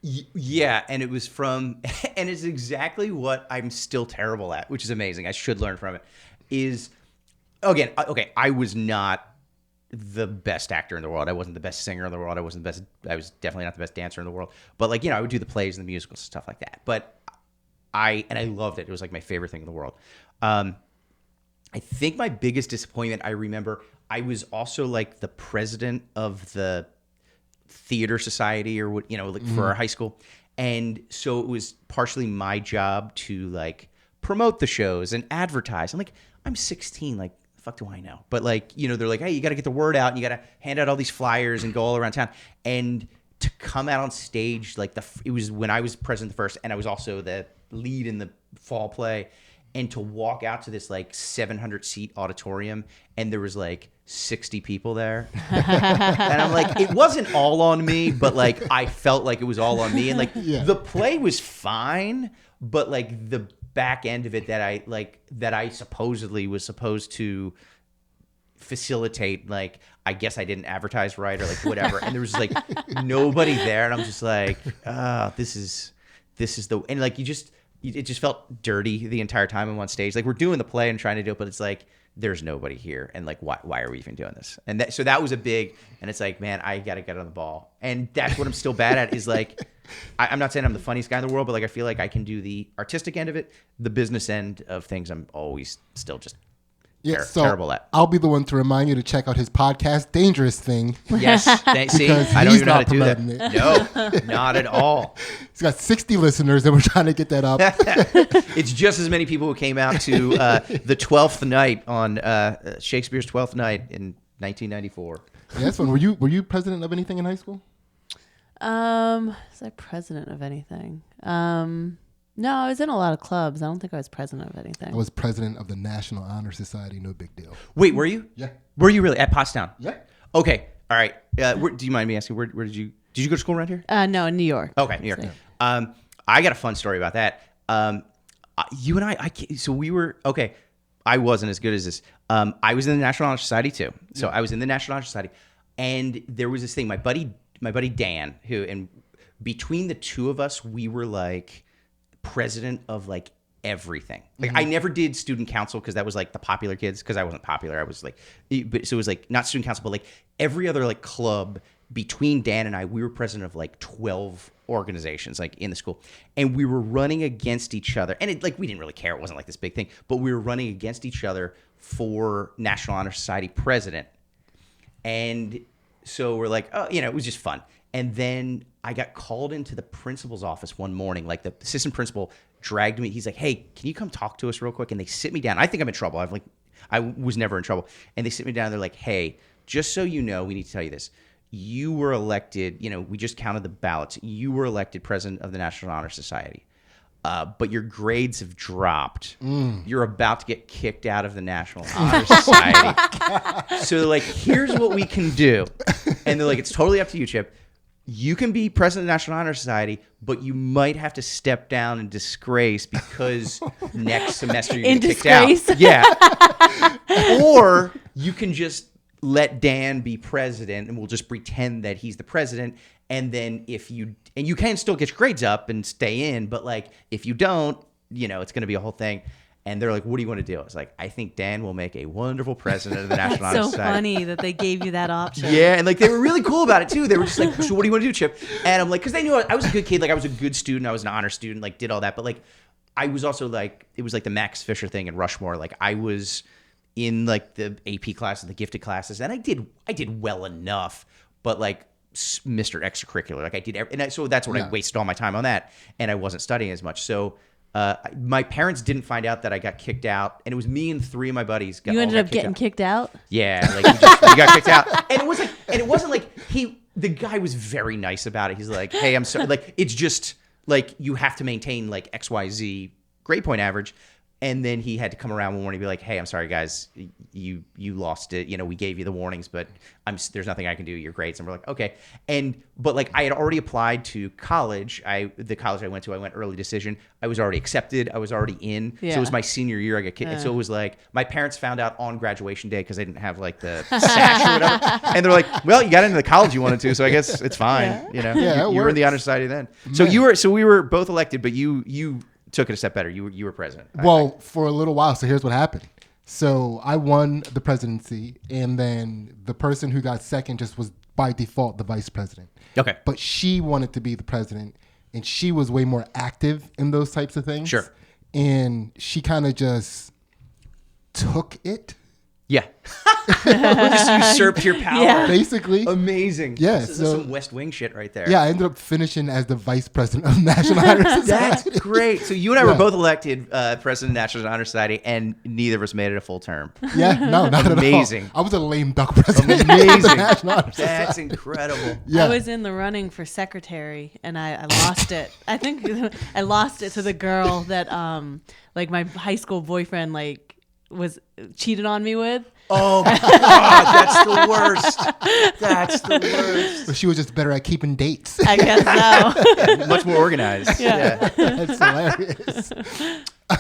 Yeah, and it was and it's exactly what I'm still terrible at, which is amazing. I should learn from it. Again, okay, I was not the best actor in the world. I wasn't the best singer in the world. I was definitely not the best dancer in the world. But like, I would do the plays and the musicals and stuff like that. But I loved it. It was like my favorite thing in the world. I think my biggest disappointment, I remember, I was also like the president of the theater society or what, for our high school. And so it was partially my job to like promote the shows and advertise. I'm like, I'm 16, like, the fuck do I know? But like, they're like, hey, you got to get the word out and you got to hand out all these flyers and go all around town. And to come out on stage, like it was when I was president the first, and I was also the lead in the fall play. And to walk out to this like 700 seat auditorium and there was like 60 people there. And I'm like, it wasn't all on me, but like I felt like it was all on me. And like the play was fine, but like the back end of it that I supposedly was supposed to facilitate, like I guess I didn't advertise right or like whatever. And there was like nobody there. And I'm just like, this is and like it just felt dirty the entire time I'm on stage. Like we're doing the play and trying to do it, but it's like there's nobody here, and like why are we even doing this? And so that was a big. And it's like, man, I got to get on the ball, and that's what I'm still bad at. Is like, I'm not saying I'm the funniest guy in the world, but like I feel like I can do the artistic end of it, the business end of things. I'm always still just terrible at. I'll be the one to remind you to check out his podcast, Dangerous Thing. Yes. See, I don't even know how to do that. No, not at all. He's got 60 listeners, and we're trying to get that up. It's just as many people who came out to the 12th night on Shakespeare's 12th Night in 1994. Yeah, that's fun. Were you president of anything in high school? Was I president of anything? No, I was in a lot of clubs. I don't think I was president of anything. I was president of the National Honor Society. No big deal. Wait, were you? Yeah. Were you really at Pottstown? Yeah. Okay. All right. Do you mind me asking where did you go to school around here? No, in New York. Okay, New York. So. I got a fun story about that. You and I so we were okay. I wasn't as good as this. I was in the National Honor Society too. So I was in the National Honor Society, and there was this thing. My buddy buddy Dan, and between the two of us, we were like president of like everything. Like I never did student council because that was like the popular kids, because I wasn't popular. I was like, but so it was like not student council, but like every other like club. Between Dan and I, we were president of like 12 organizations like in the school, and we were running against each other. And it, like, we didn't really care. It wasn't like this big thing, but we were running against each other for National Honor Society president. And so we're like, oh, it was just fun. And then I got called into the principal's office one morning. Like the assistant principal dragged me. He's like, hey, can you come talk to us real quick? And they sit me down. I think I'm in trouble. I was never in trouble. And they sit me down. And they're like, hey, just so you know, we need to tell you this. You were elected, we just counted the ballots. You were elected president of the National Honor Society, but your grades have dropped. You're about to get kicked out of the National Honor Society. So they're like, here's what we can do. And they're like, it's totally up to you, Chip. You can be president of the National Honor Society, but you might have to step down in disgrace because next semester you're kicked out. Yeah. Or you can just let Dan be president and we'll just pretend that he's the president. And then you can still get your grades up and stay in, but like if you don't, it's going to be a whole thing. And they're like, what do you want to do? I was like, I think Dan will make a wonderful president of the National Honor so Society. funny that they gave you that option. Yeah, and like they were really cool about it too. They were just like, so what do you want to do, Chip? And I'm like, because they knew I was a good kid. Like I was a good student. I was an honor student, like did all that. But like I was also like, it was like the Max Fisher thing in Rushmore. Like I was in like the AP classes, the gifted classes, and I did well enough, but like Mr. Extracurricular, like I did, so that's when I wasted all my time on that, and I wasn't studying as much. So my parents didn't find out that I got kicked out, and it was me and three of my buddies. You ended up getting kicked out? Yeah, like we got kicked out, and it wasn't like the guy was very nice about it. He's like, hey, I'm sorry, like it's just like you have to maintain like XYZ grade point average. And then he had to come around one morning and be like, hey, I'm sorry, guys. You lost it. We gave you the warnings, but there's nothing I can do. Your grades. And we're like, okay. But like I had already applied to college. The college I went to, I went early decision. I was already accepted. I was already in. Yeah. So it was my senior year. I got kicked. And so it was like my parents found out on graduation day because they didn't have like the sash or whatever. And they're like, well, you got into the college you wanted to, so I guess it's fine. Yeah. You were in the honor society then. So we were both elected, but you took it a step better. You were president. Well, for a little while. So here's what happened. So I won the presidency, and then the person who got second just was by default the vice president. Okay. But she wanted to be the president, and she was way more active in those types of things. Sure. And she kind of just took it. Yeah. Just usurped your power. Yeah. Basically. Amazing. Yeah. This is some West Wing shit right there. Yeah, I ended up finishing as the vice president of National Honor Society. That's great. So you and I were both elected president of National Honor Society, and neither of us made it a full term. Yeah, no, not Amazing. at all. I was a lame duck president. Amazing. Of the National Honor Society. That's incredible. Yeah. I was in the running for secretary, and I lost it. I think I lost it to the girl that like my high school boyfriend like was cheated on me with. Oh my God, that's the worst. That's the worst. But she was just better at keeping dates. I guess so. Much more organized. Yeah. That's hilarious.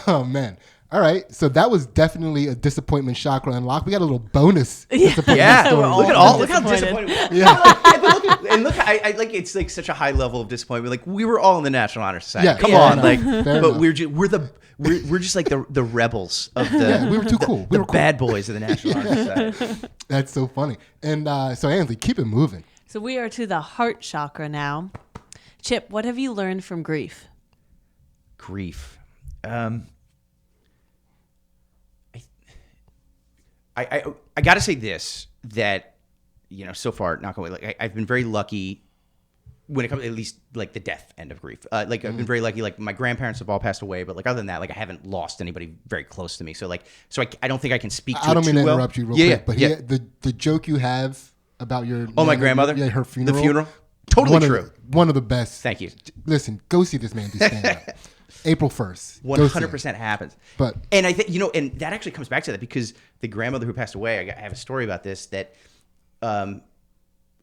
Oh man. All right. So that was definitely a disappointment chakra unlock. We got a little bonus disappointment Yeah. story. Look how disappointed we are. Yeah. Look, I like it's like such a high level of disappointment. Like we were all in the National Honor Society. Yeah. Come Yeah, on, no, like, fair but enough. we're just like the rebels of the. Yeah, we were too cool. We The were cool. bad boys of the National Honor Society. That's so funny. And so Ansley, keep it moving. So we are to the heart chakra now. Chip, what have you learned from grief? Grief. I got to say this, that, so far, not going like I've been very lucky when it comes, at least like the death end of grief. I've been very lucky. Like my grandparents have all passed away, but like other than that, like I haven't lost anybody very close to me. So I don't think I can speak to it too well. I don't mean to interrupt you real quick, but yeah. the joke you have about your my grandmother, her funeral, the funeral, totally true. One of the best. Thank you. Listen, go see this man do stand up. April 1st. 100% happens. And I think, and that actually comes back to that because the grandmother who passed away, I have a story about this that,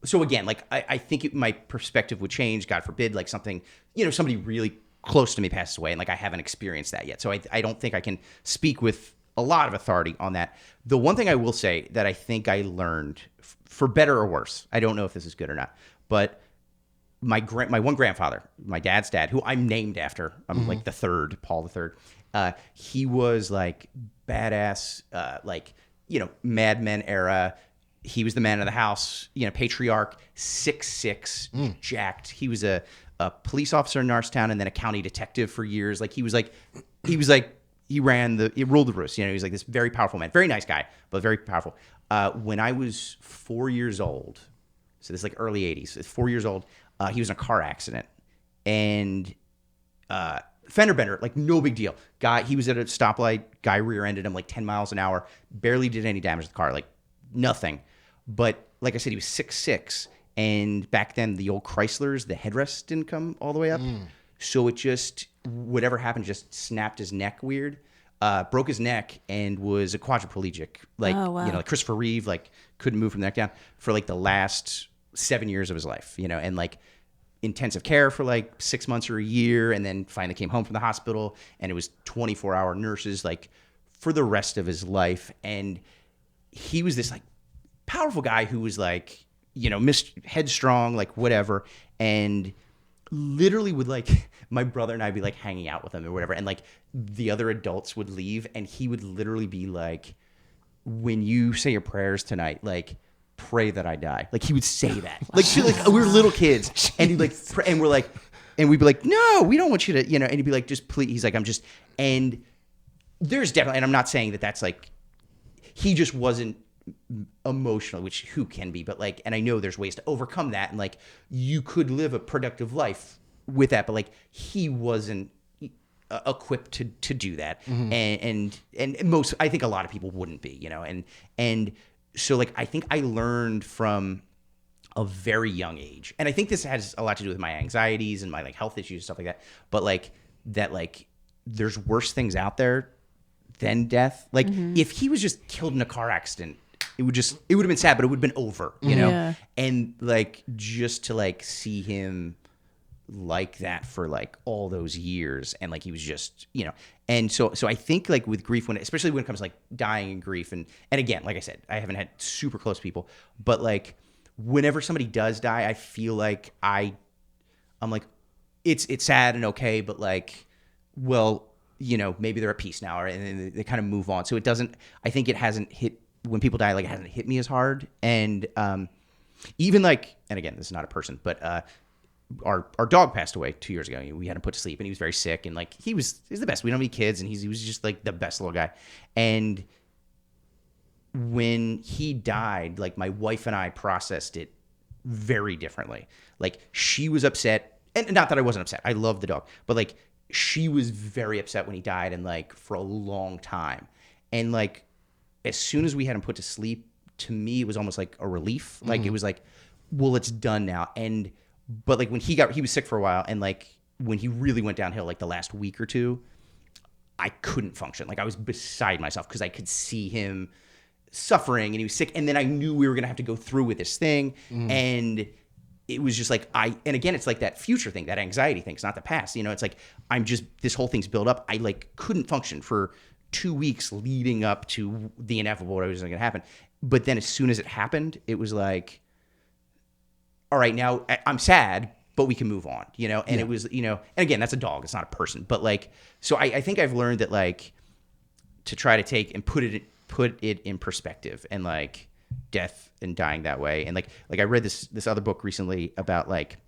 so again, like I think my perspective would change, God forbid, like something, somebody really close to me passes away and like I haven't experienced that yet. So I don't think I can speak with a lot of authority on that. The one thing I will say that I think I learned, for better or worse, I don't know if this is good or not, but my one grandfather, my dad's dad, who I'm named after, I'm like the third, Paul the third. He was like badass, like, you know, Mad Men era. He was the man of the house, you know, patriarch, 6'6", jacked. He was a police officer in Norristown and then a county detective for years. Like he ruled the roost. You know, he was like this very powerful man, very nice guy, but very powerful. When I was 4 years old, so this is like early 80s, 4 years old, he was in a car accident and fender bender, like no big deal. He was at a stoplight, guy rear-ended him like 10 miles an hour, barely did any damage to the car, like nothing. But like I said, he was 6'6", and back then the old Chryslers, the headrest didn't come all the way up. So it just, whatever happened, just snapped his neck weird, broke his neck, and was a quadriplegic. Like, Oh, wow. you know, like Christopher Reeve, like couldn't move from the neck down for like the last 7 years of his life, you know, and like intensive care for like 6 months or a year, and then finally came home from the hospital, and it was 24-hour nurses like for the rest of his life. And he was this like powerful guy who was like, you know, headstrong, like whatever, and literally would like my brother and I be like hanging out with him or whatever, and like the other adults would leave, and he would literally be like, when you say your prayers tonight, like pray that I die. Like he would say that. Like, shit, like we were little kids, and he'd like pray, and we're like, and we'd be like, no, we don't want you to, you know, and he'd be like, just please. He's like, I'm just, and there's definitely, and I'm not saying that that's like, he just wasn't emotional, which who can be, but like, and I know there's ways to overcome that, and like you could live a productive life with that, but like he wasn't equipped to do that. And most, I think a lot of people wouldn't be, you know, and so like I think I learned from a very young age, and I think this has a lot to do with my anxieties and my like health issues and stuff like that, but like that, like there's worse things out there than death. Like if he was just killed in a car accident, it would have been sad, but it would have been over, you know? Yeah. And like, just to like see him like that for like all those years. And like, he was just, you know, and so I think like with grief, especially when it comes to like dying and grief, and again, like I said, I haven't had super close people, but like whenever somebody does die, I feel like I'm like, it's sad and okay, but like, well, you know, maybe they're at peace now, and they kind of move on. So it doesn't, I think it hasn't hit, when people die, like it hasn't hit me as hard. And even like, and again, this is not a person, but our dog passed away 2 years ago. We had him put to sleep, and he was very sick, and like he's the best. We don't have any kids, and he was just like the best little guy. And when he died, like my wife and I processed it very differently. Like she was upset, and not that I wasn't upset. I love the dog, but like she was very upset when he died, and like for a long time. And like as soon as we had him put to sleep, to me it was almost like a relief. Like it was like, well, it's done now. But like when he was sick for a while, and like when he really went downhill, like the last week or two, I couldn't function. Like I was beside myself because I could see him suffering, and he was sick, and then I knew we were gonna have to go through with this thing, and it was just like and again, it's like that future thing, that anxiety thing. It's not the past, you know. It's like this whole thing's built up. I like couldn't function for 2 weeks leading up to the inevitable, what was gonna happen. But then as soon as it happened, it was like, all right, now I'm sad, but we can move on, you know. And it was, you know, and again, that's a dog, it's not a person, but like, so I think I've learned that like to try to take and put it in perspective, and like death and dying that way. And like I read this other book recently about like,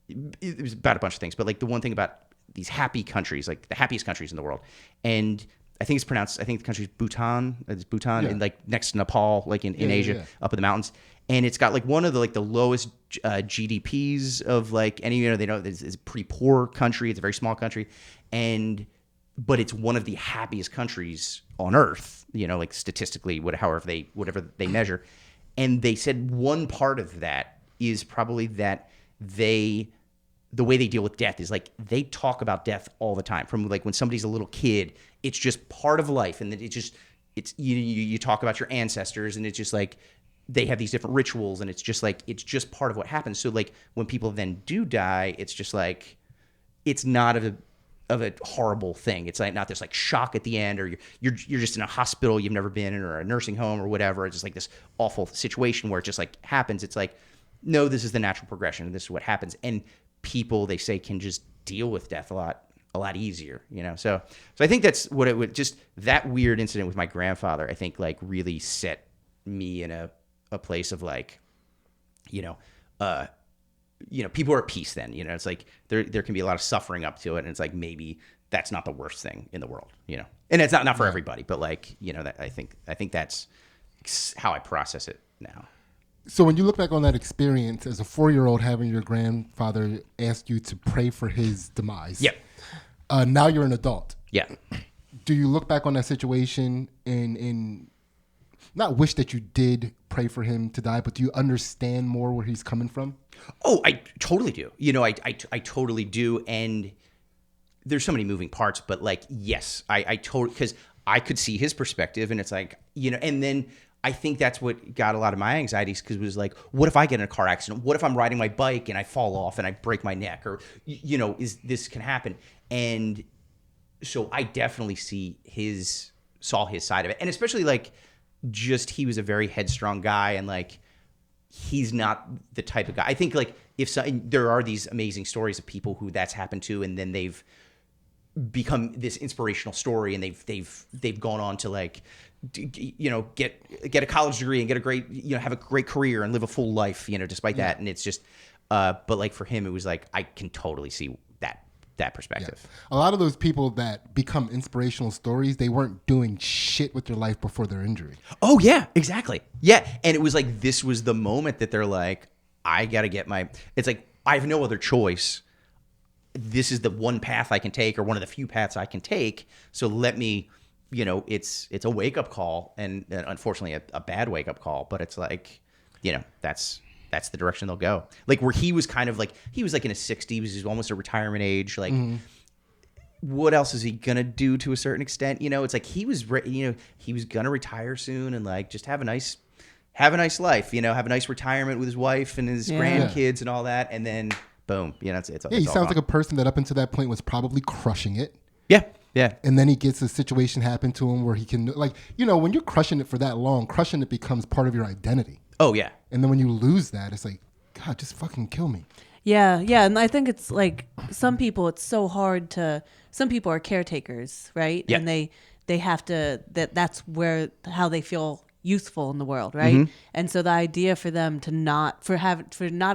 it was about a bunch of things, but like the one thing about these happy countries, like the happiest countries in the world, and I think the country's Bhutan. It's Bhutan, and like next to Nepal, like in Asia, up in the mountains. And it's got like one of the lowest GDPs of like any, you know, they know it's a pretty poor country. It's a very small country, but it's one of the happiest countries on earth, you know, like statistically, whatever they measure. And they said one part of that is probably that the way they deal with death is like they talk about death all the time. From like when somebody's a little kid, it's just part of life, and it's you talk about your ancestors, and it's just like they have these different rituals, and it's just part of what happens. So like when people then do die, it's just like it's not of a horrible thing. It's like not this like shock at the end, or you're just in a hospital you've never been in, or a nursing home or whatever. It's just like this awful situation where it just like happens. It's like no, this is the natural progression, and this is what happens. And people, they say, can just deal with death a lot easier, you know. So I think that's what it would. Just that weird incident with my grandfather, I think, like, really set me in a place of, like, people are at peace then, you know. It's like there can be a lot of suffering up to it, and it's like maybe that's not the worst thing in the world, you know. And it's not for everybody, but, like, you know, that I think that's how I process it now. So when you look back on that experience as a 4-year-old, having your grandfather ask you to pray for his demise. Yep. Now you're an adult. Yeah. Do you look back on that situation and not wish that you did pray for him to die, but do you understand more where he's coming from? Oh, I totally do. You know, I totally do. And there's so many moving parts, but, like, yes, I totally, because I could see his perspective, and it's like, you know, and then I think that's what got a lot of my anxieties, because it was like, what if I get in a car accident? What if I'm riding my bike and I fall off and I break my neck? Or, you know, this can happen. And so I definitely saw his side of it. And especially, like, just he was a very headstrong guy, and, like, he's not the type of guy. I think, like, there are these amazing stories of people who that's happened to, and then they've become this inspirational story, and they've gone on to, like, you know, get a college degree and get a great, you know, have a great career and live a full life, you know, despite that. And it's just, but, like, for him, it was like, I can totally see that perspective. Yeah. A lot of those people that become inspirational stories, they weren't doing shit with their life before their injury. Oh yeah, exactly. Yeah. And it was like, this was the moment that they're like, I got to get it's like, I have no other choice. This is the one path I can take, or one of the few paths I can take. So let me, you know, it's a wake up call, and unfortunately a bad wake up call, but it's like, you know, that's the direction they'll go. Like, where he was kind of like, he was like in his 60s, he was almost a retirement age. Like, what else is he gonna do to a certain extent? You know, it's like he was gonna retire soon, and, like, just have a nice life. You know, have a nice retirement with his wife and his grandkids and all that, and then boom, you know, it's he sounds like a person that up until that point was probably crushing it. Yeah. Yeah. And then he gets a situation happen to him where he can, like, you know, when you're crushing it for that long, crushing it becomes part of your identity. Oh yeah. And then when you lose that, it's like, God, just fucking kill me. Yeah, and I think it's like some people are caretakers, right? Yeah. And they have to, that's how they feel useful in the world, right? Mm-hmm. And so the idea for them to not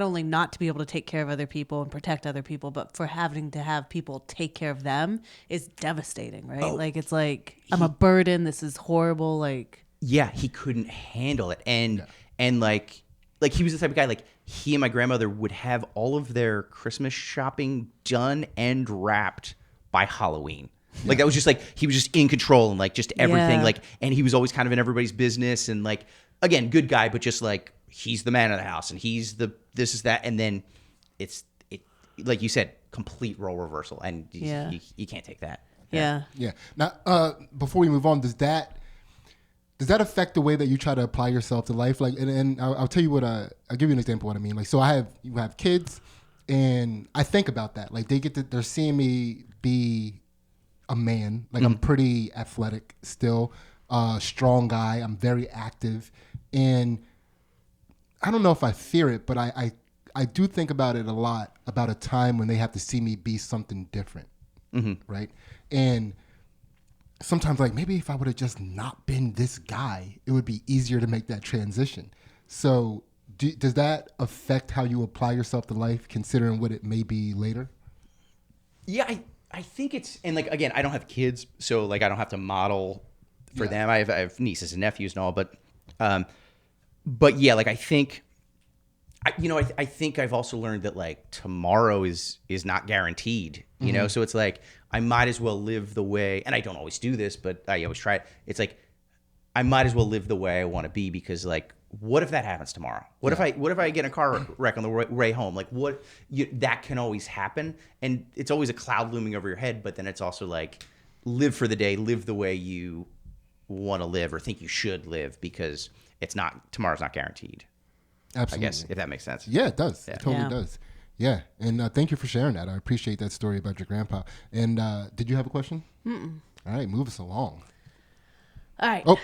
only not to be able to take care of other people and protect other people, but for having to have people take care of them is devastating, right? Oh. Like, it's like, I'm a burden, this is horrible, like. Yeah, he couldn't handle it. And like he was the type of guy, like, he and my grandmother would have all of their Christmas shopping done and wrapped by Halloween. Like, that was just, like, he was just in control, and, like, just everything. Yeah. Like, and he was always kind of in everybody's business, and, like, again, good guy, but just, like, he's the man of the house, and he's this is that. And then it like you said, complete role reversal, and you can't take that. Yeah. Yeah. Now, before we move on, does that affect the way that you try to apply yourself to life? Like, and I'll tell you what. I'll give you an example of what I mean. Like, so you have kids, and I think about that. Like, they're seeing me be a man. Like, I'm pretty athletic still, strong guy. I'm very active, and I don't know if I fear it, but I do think about it a lot, about a time when they have to see me be something different, right? And sometimes, like, maybe if I would have just not been this guy, it would be easier to make that transition. So does that affect how you apply yourself to life, considering what it may be later? Yeah, I think it's, and, like, again, I don't have kids, so, like, I don't have to model for them. I have nieces and nephews and all, but yeah, like, I think, I think I've also learned that, like, tomorrow is not guaranteed, you know? So it's like, I might as well live the way, and I don't always do this, but I always try it. It's like, I might as well live the way I want to be, because, like, what if that happens tomorrow? What if I get in a car wreck on the way home? Like, that can always happen, and it's always a cloud looming over your head. But then it's also like, live for the day, live the way you want to live or think you should live, because tomorrow's not guaranteed. Absolutely. I guess, if that makes sense. Yeah, it does. Yeah. It totally does. Yeah, and thank you for sharing that. I appreciate that story about your grandpa. And did you have a question? Mm-mm. All right, move us along. All right. Oh,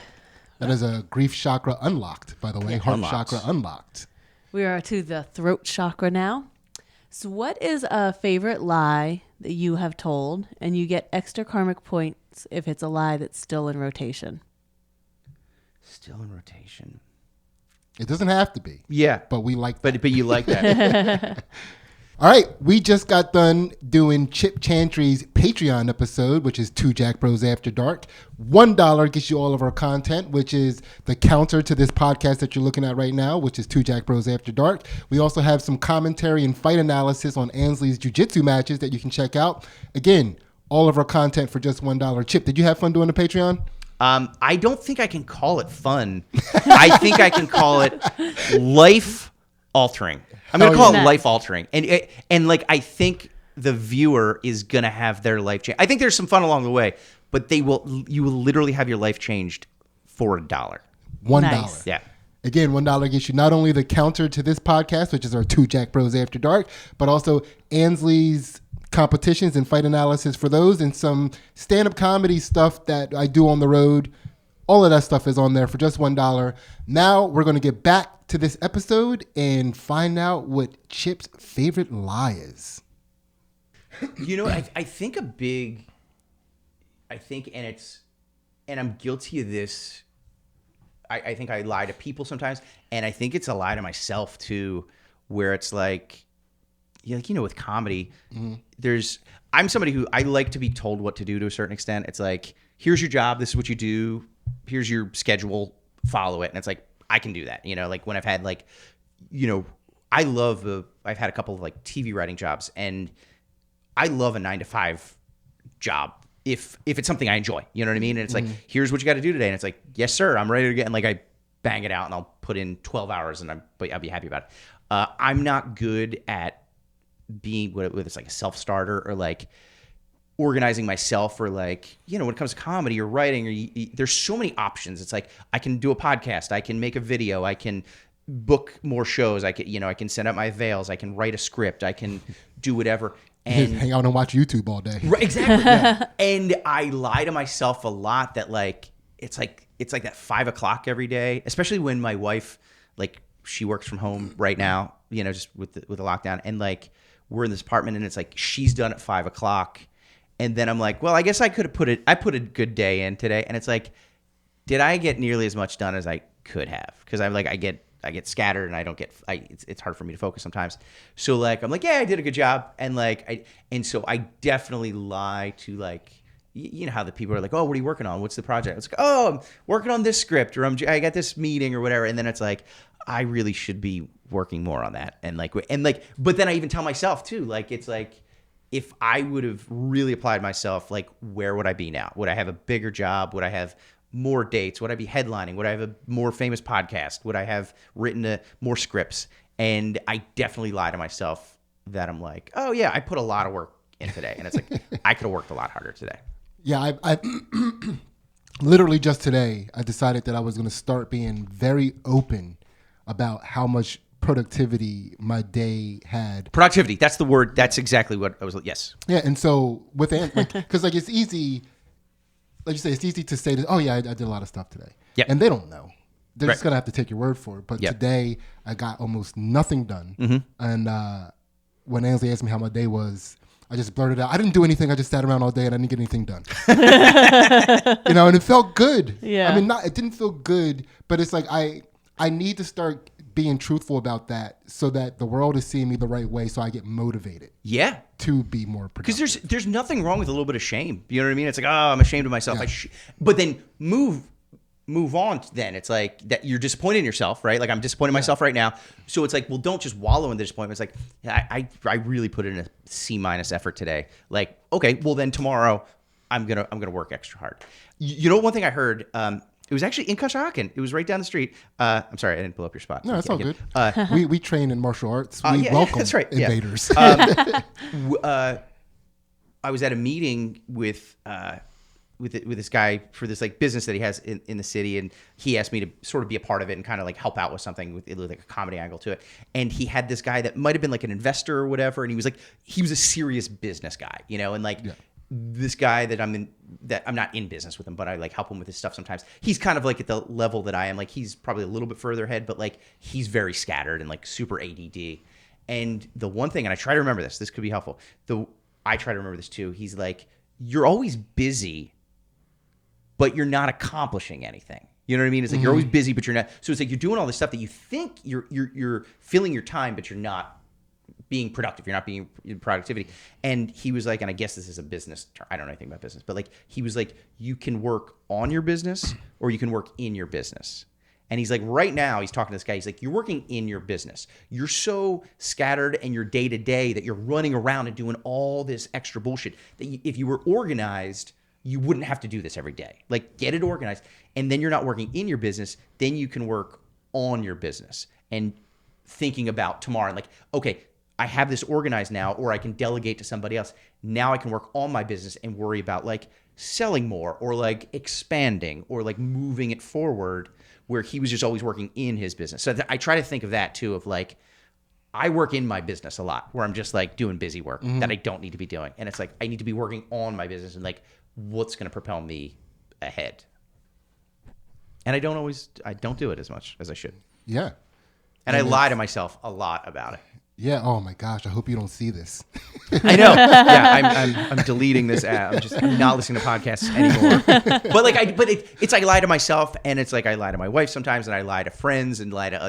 that is a grief chakra unlocked, by the way. Heart unlocked. chakra unlocked. We are to the throat chakra now. So what is a favorite lie that you have told, and you get extra karmic points if it's a lie that's still in rotation? Still in rotation. It doesn't have to be. Yeah. But we like that. But you like that. All right, we just got done doing Chip Chantry's Patreon episode, which is 2 Jack Bros After Dark. $1 gets you all of our content, which is the counter to this podcast that you're looking at right now, which is 2 Jack Bros After Dark. We also have some commentary and fight analysis on Ansley's jiu-jitsu matches that you can check out. Again, all of our content for just $1. Chip, did you have fun doing the Patreon? I don't think I can call it fun. I think I can call it life-altering. I'm going to call it life-altering. And like, I think the viewer is going to have their life change. I think there's some fun along the way, but you will literally have your life changed for $1. $1. Nice. Yeah. Again, $1 gets you not only the counter to this podcast, which is our 2 Jack Bros After Dark, but also Ansley's competitions and fight analysis for those, and some stand-up comedy stuff that I do on the road. All of that stuff is on there for just $1. Now we're going to get back to this episode and find out what Chip's favorite lie is. You know, I think and I'm guilty of this. I think I lie to people sometimes, and I think it's a lie to myself too, where it's like, with comedy, I'm somebody who I like to be told what to do to a certain extent. It's like, here's your job, this is what you do, here's your schedule, follow it. And it's like, I can do that. Like when I've had I've had a couple of like TV writing jobs, and I love a 9-to-5 job if it's something I enjoy, you know what I mean? And it's like, here's what you got to do today. And it's like, yes, sir, I'm ready to get, and like I bang it out and I'll put in 12 hours and I'll be happy about it. I'm not good at being, whether it's like a self-starter or like organizing myself, or like, when it comes to comedy or writing, or there's so many options. It's like, I can do a podcast, I can make a video, I can book more shows, I can send out my veils, I can write a script, I can do whatever. And hang out and watch YouTube all day. Right, exactly. Yeah. And I lie to myself a lot that like, it's like that 5 o'clock every day, especially when my wife, like, she works from home right now, just with the lockdown, and like, we're in this apartment, and it's like, she's done at 5 o'clock. And then I'm like, well, I guess I could have I put a good day in today. And it's like, did I get nearly as much done as I could have? Because I'm like, I get scattered, and it's hard for me to focus sometimes. So like, I'm like, yeah, I did a good job. And like, so I definitely lie to like, how the people are like, oh, what are you working on? What's the project? It's like, oh, I'm working on this script, or I got this meeting or whatever. And then it's like, I really should be working more on that. And like, but then I even tell myself too, like, it's like, if I would have really applied myself, like, where would I be now? Would I have a bigger job? Would I have more dates? Would I be headlining? Would I have a more famous podcast? Would I have written more scripts? And I definitely lie to myself that I'm like, oh yeah, I put a lot of work in today. And it's like, I could have worked a lot harder today. Yeah, I literally just today, I decided that I was going to start being very open about how much productivity my day had. Productivity, that's the word. That's exactly what I was. Yes. Yeah, and so with because like it's easy, like you say, it's easy to say that, oh yeah, I did a lot of stuff today. Yep. And they don't know. They're Right. just gonna have to take your word for it. But Yep. today I got almost nothing done. And when Ansley asked me how my day was, I just blurted out, I didn't do anything. I just sat around all day and I didn't get anything done. And it felt good. Yeah. I mean, it didn't feel good, but it's like I need to start being truthful about that so that the world is seeing me the right way, so I get motivated Yeah. to be more productive. Because there's nothing wrong with a little bit of shame. You know what I mean? It's like, oh, I'm ashamed of myself. Yeah. But then move on. Then it's like that you're disappointed in yourself, right? Like, I'm disappointed in myself right now. So it's like, well, don't just wallow in the disappointment. It's like, I really put in a C- effort today. Like, okay, well then tomorrow I'm gonna work extra hard. You know, one thing I heard. It was actually in Conshohocken. It was right down the street. I'm sorry, I didn't pull up your spot. No, it's all good. We We train in martial arts. We yeah, welcome that's right, yeah. invaders. I was at a meeting with this guy for this like business that he has in the city, and he asked me to sort of be a part of it and kind of like help out with something with like a comedy angle to it. And he had this guy that might have been like an investor or whatever, and he was a serious business guy, and like this guy that I'm not in business with him, but I like help him with his stuff sometimes. He's kind of like at the level that I am. Like he's probably a little bit further ahead, but like he's very scattered and like super ADD. And the one thing, and I try to remember this could be helpful. I try to remember this too. He's like, you're always busy, but you're not accomplishing anything. You know what I mean? It's like you're always busy, but you're not. So it's like you're doing all this stuff that you think you're filling your time, but you're not being productive. You're not being in productivity. And he was like, and I guess this is a business term. I don't know anything about business, but like he was like, you can work on your business or you can work in your business. And he's like, right now, he's talking to this guy. He's like, you're working in your business. You're so scattered in your day to day that you're running around and doing all this extra bullshit that if you were organized, you wouldn't have to do this every day. Like, get it organized. And then you're not working in your business. Then you can work on your business and thinking about tomorrow. Like, okay, I have this organized now, or I can delegate to somebody else. Now I can work on my business and worry about like selling more or like expanding or like moving it forward, where he was just always working in his business. So I try to think of that too, of like, I work in my business a lot where I'm just like doing busy work that I don't need to be doing. And it's like, I need to be working on my business and like, what's going to propel me ahead. And I don't do it as much as I should. Yeah. And I lie to myself a lot about it. Yeah. Oh my gosh. I hope you don't see this. I know. Yeah. I'm deleting this app. I'm not listening to podcasts anymore. But it's like I lie to myself, and it's like I lie to my wife sometimes, and I lie to friends, and lie to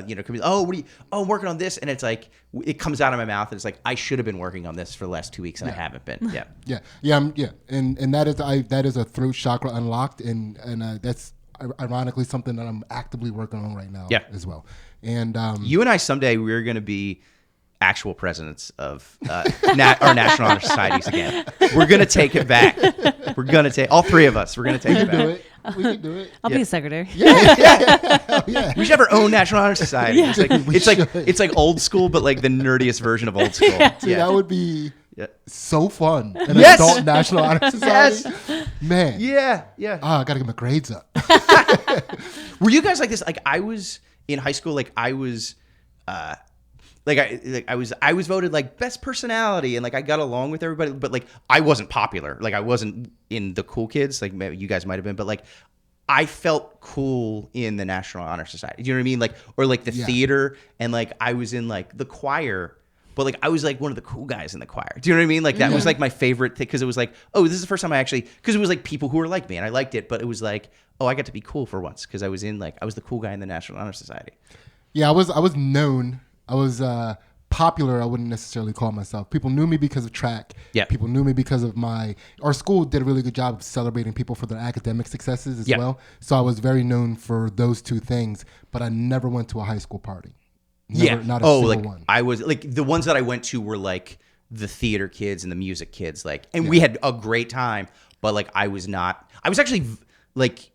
I'm working on this, and it's like it comes out of my mouth, and it's like I should have been working on this for the last 2 weeks, and I haven't been. Yeah. Yeah. And that is a throat chakra unlocked, and that's ironically something that I'm actively working on right now. As well. And you and I someday we're going to be actual presidents of our National Honor Societies again. We're going to take it back. We're going to take all three of us. We're going to take it back. We can do it. I'll be a secretary. Yeah. We should have our own National Honor Society. Yeah. It's like old school, but like the nerdiest version of old school. See, that would be so fun. An Yes. adult National Honor Society. Yes. Man. Yeah. I got to get my grades up. Were you guys like this? Like I was in high school. Like I was. I was voted like best personality, and like I got along with everybody, but like I wasn't popular. Like I wasn't in the cool kids. Like maybe you guys might have been, but like I felt cool in the National Honor Society. Do you know what I mean? Like, or like the theater, and like I was in like the choir, but like I was like one of the cool guys in the choir. Do you know what I mean? Like that was like my favorite thing, because it was like, oh, this is the first time because it was like people who were like me, and I liked it, but it was like, oh, I got to be cool for once, because I was the cool guy in the National Honor Society. Yeah, I was known. I was popular. I wouldn't necessarily call myself. People knew me because of track. Yeah. People knew me because of our school did a really good job of celebrating people for their academic successes as well. So I was very known for those two things, but I never went to a high school party. Not a single one. I was like, the ones that I went to were like the theater kids and the music kids, like, and we had a great time, but like I was actually like,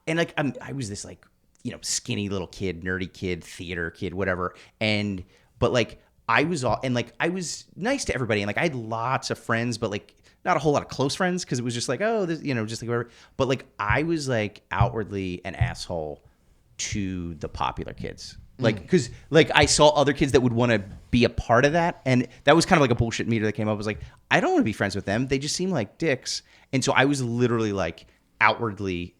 and like I was this like, skinny little kid, nerdy kid, theater kid, whatever. But like I was nice to everybody, and like I had lots of friends, but like not a whole lot of close friends, because it was just like, oh, this, just like whatever. But like I was like outwardly an asshole to the popular kids. Like, because like I saw other kids that would want to be a part of that, and that was kind of like a bullshit meter that came up. I was like, I don't want to be friends with them. They just seem like dicks. And so I was literally like outwardly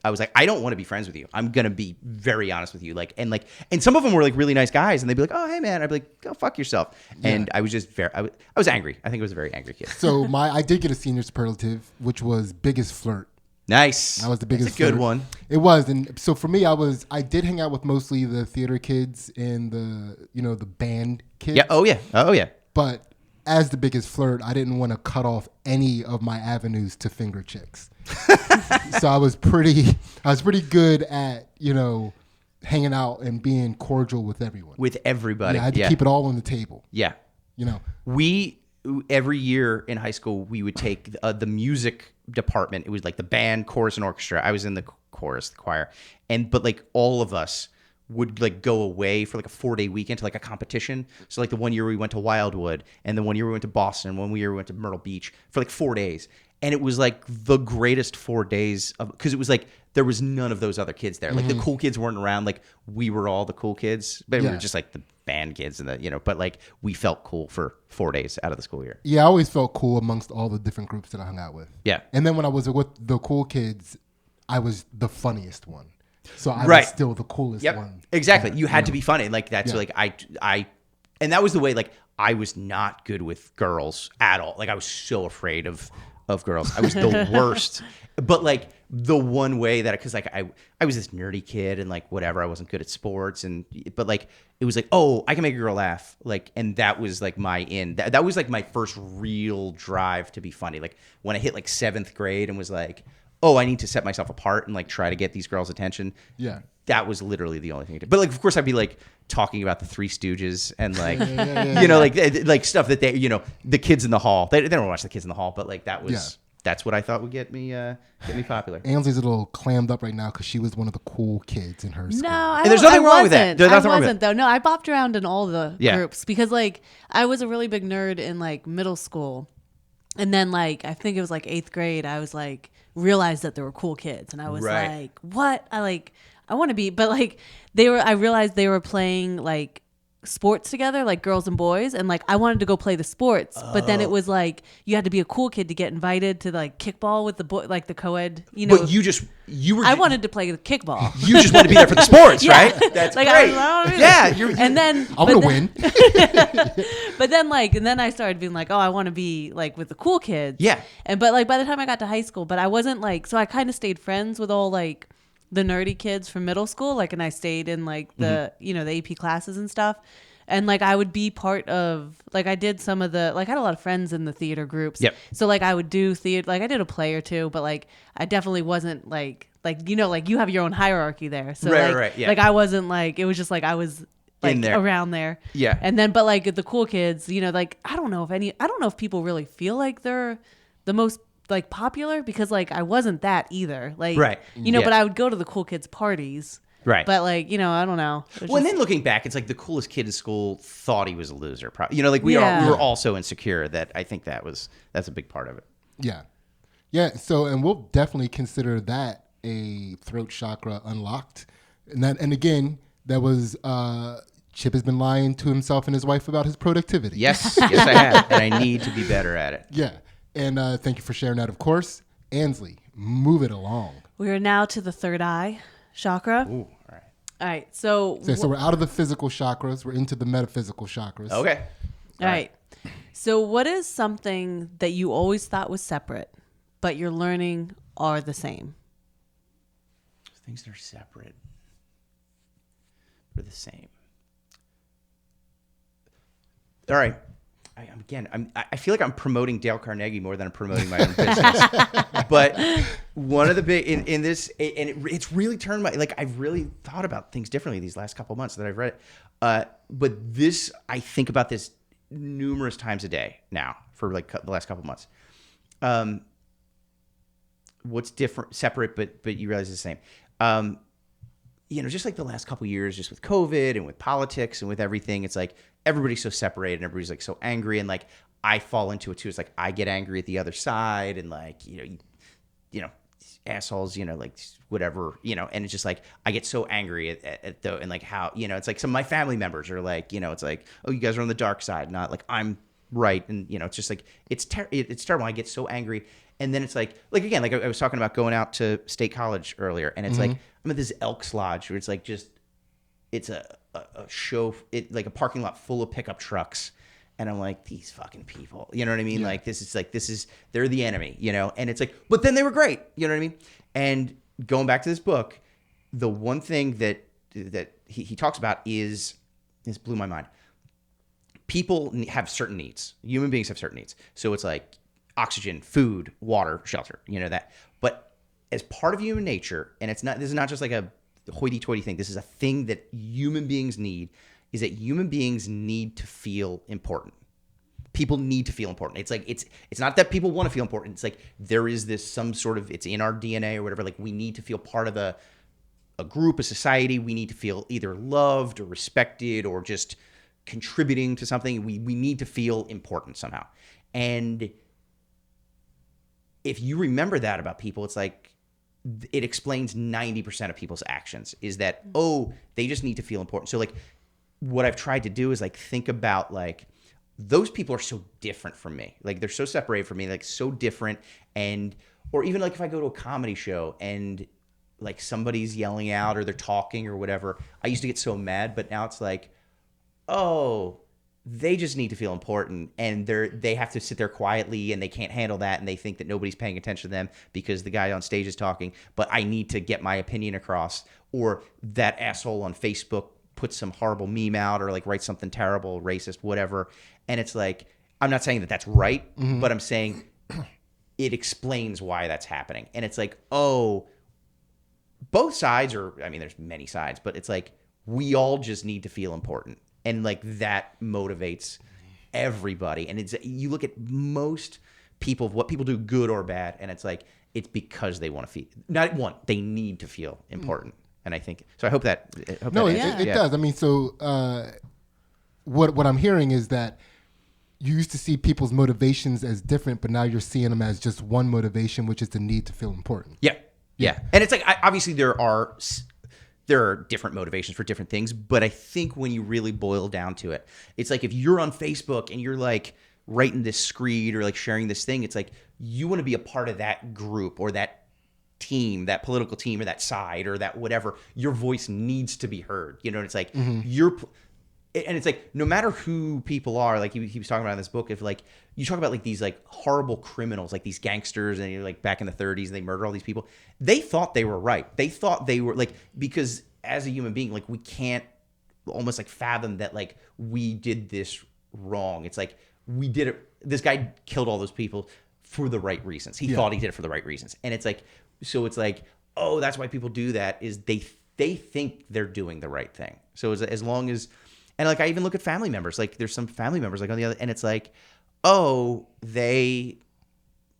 I was like, I don't want to be friends with you. I'm going to be very honest with you. Like, and some of them were like really nice guys, and they'd be like, oh, hey man. I'd be like, go fuck yourself. And I was just I was angry. I think I was a very angry kid. So I did get a senior superlative, which was biggest flirt. Nice. That was the biggest. That's a good flirt. one. It was. And so for me, I did hang out with mostly the theater kids and the band kids. Yeah. Oh yeah. But as the biggest flirt, I didn't want to cut off any of my avenues to finger chicks. So I was pretty good at, hanging out and being cordial with everyone. With everybody. Yeah, I had to keep it all on the table. Yeah. We, every year in high school, we would take the music department. It was like the band, chorus, and orchestra. I was in the chorus, the choir. But like all of us would like go away for like a 4-day weekend to like a competition. So like the one year we went to Wildwood, and the one year we went to Boston, one year we went to Myrtle Beach for like 4 days. And it was like the greatest 4 days because it was like there was none of those other kids there. Like the cool kids weren't around. Like we were all the cool kids, but we were just like the band kids and but like we felt cool for 4 days out of the school year. Yeah, I always felt cool amongst all the different groups that I hung out with. Yeah. And then when I was with the cool kids, I was the funniest one. So I was still the coolest one. Exactly. You had to be funny. Like that's like I and that was the way, like I was not good with girls at all. Like I was so afraid of girls. I was the worst. But like the one way that, because like I was this nerdy kid and like whatever, I wasn't good at sports but like it was like, oh, I can make a girl laugh, like, and that was like that was like my first real drive to be funny. Like when I hit like 7th grade and was like, oh, I need to set myself apart and like try to get these girls' attention. Yeah, that was literally the only thing I did. But like, of course, I'd be like talking about the Three Stooges and like like stuff that they, the kids in the hall. They don't watch the kids in the hall, but like that was. Yeah. That's what I thought would get me popular. Ansley's a little clammed up right now because she was one of the cool kids in her school. No, and there's nothing wrong with that. I wasn't though. No, I bopped around in all the groups because like I was a really big nerd in like middle school, and then like I think it was like 8th grade. I was like realized that there were cool kids, and I was like, what? I want to be, but like I realized they were playing like sports together, like girls and boys, and like I wanted to go play the sports, but then it was like you had to be a cool kid to get invited to like kickball with the boy, like the co-ed, But I wanted to play the kickball. You just wanted to be there for the sports, right? That's like, great. And then I'm gonna win. But then and then I started being like, oh, I want to be like with the cool kids. Yeah. But like by the time I got to high school, but I wasn't like, so I kind of stayed friends with all like the nerdy kids from middle school, like, and I stayed in like the the AP classes and stuff, and like I would be part of, like I did some of the, like I had a lot of friends in the theater groups. Yep. So like I would do theater, like I did a play or two, but like I definitely wasn't like like you have your own hierarchy there. So like I wasn't like, it was just like I was like around there. Yeah. And then but like the cool kids, like I don't know if people really feel like they're the most like popular, because like I wasn't that either, like but I would go to the cool kids parties, but like I don't know. And then looking back, it's like the coolest kid in school thought he was a loser, probably. Like we were all so insecure that I think that's a big part of it. So, and we'll definitely consider that a throat chakra unlocked, and again that was Chip has been lying to himself and his wife about his productivity. Yes I have, and I need to be better at it. And thank you for sharing that, of course. Ansley, move it along. We are now to the third eye chakra. Ooh, all right. So we're out of the physical chakras. We're into the metaphysical chakras. Okay. All right. So what is something that you always thought was separate, but you're learning are the same? Things that are separate are the same. All right. I feel like I'm promoting Dale Carnegie more than I'm promoting my own business. But one of the big in this, and it's really turned my, like I've really thought about things differently these last couple of months that I've read it. But this, I think about this numerous times a day now for like the last couple of months. What's different, separate, but you realize it's the same. Just like the last couple of years, just with COVID and with politics and with everything, it's like everybody's so separated and everybody's like so angry, and like I fall into it too. It's like I get angry at the other side, and like assholes, like whatever, and it's just like I get so angry at the, and like how it's like some of my family members are like it's like, oh, you guys are on the dark side, not like I'm right, and it's just like it's terrible. I get so angry. And then it's like again, like I was talking about going out to State College earlier, and it's like I'm at this Elks Lodge where it's like it's a show, like a parking lot full of pickup trucks, and I'm like, these fucking people, you know what I mean? Yeah. Like this is they're the enemy, and it's like, but then they were great, you know what I mean? And going back to this book, the one thing that he talks about is, this blew my mind. People have certain needs. Human beings have certain needs. So it's like oxygen, food, water, shelter, that. But as part of human nature, and this is not just like a hoity-toity thing. This is a thing that human beings need, is that human beings need to feel important. People need to feel important. It's like, it's not that people want to feel important. It's like there is this some sort of, it's in our DNA or whatever. Like we need to feel part of a group, a society. We need to feel either loved or respected or just contributing to something. We need to feel important somehow. And if you remember that about people, it's like it explains 90% of people's actions is that, oh, they just need to feel important. So like what I've tried to do is like think about like those people are so different from me. Like they're so separated from me, like so different. And or even like if I go to a comedy show and like somebody's yelling out or they're talking or whatever, I used to get so mad, but now it's like, oh, they just need to feel important, and they have to sit there quietly and they can't handle that, and they think that nobody's paying attention to them because the guy on stage is talking, but I need to get my opinion across. Or that asshole on Facebook puts some horrible meme out or like writes something terrible, racist, whatever. And it's like, I'm not saying that that's right, but I'm saying it explains why that's happening. And it's like, oh, both sides are, I mean, there's many sides, but it's like, we all just need to feel important. And like that motivates everybody. And it's, you look at most people, what people do, good or bad, and it's like, it's because they want to feel, not want, they need to feel important. And I think, so I hope that, It does. I mean, so what I'm hearing is that you used to see people's motivations as different, but now you're seeing them as just one motivation, which is the need to feel important. Yeah. And it's like, obviously there are different motivations for different things, but I think when you really boil down to it, it's like if you're on Facebook and you're like writing this screed or like sharing this thing, it's like you want to be a part of that group or that team, that political team or that side or that whatever. Your voice needs to be heard. You know, and it's like and it's like no matter who people are, like he was talking about in this book, if like you talk about like these like horrible criminals, like these gangsters, and you're like back in the 30s and they murder all these people, they thought they were right. They thought they were like, because as a human being, like we can't almost like fathom that like we did this wrong. It's like we did it. This guy killed all those people for the right reasons. He thought he did it for the right reasons. And it's like, so it's like, oh, that's why people do that, is they think they're doing the right thing. So as long as, and like I even look at family members, like there's some family members like on the other, and it's like, oh, they,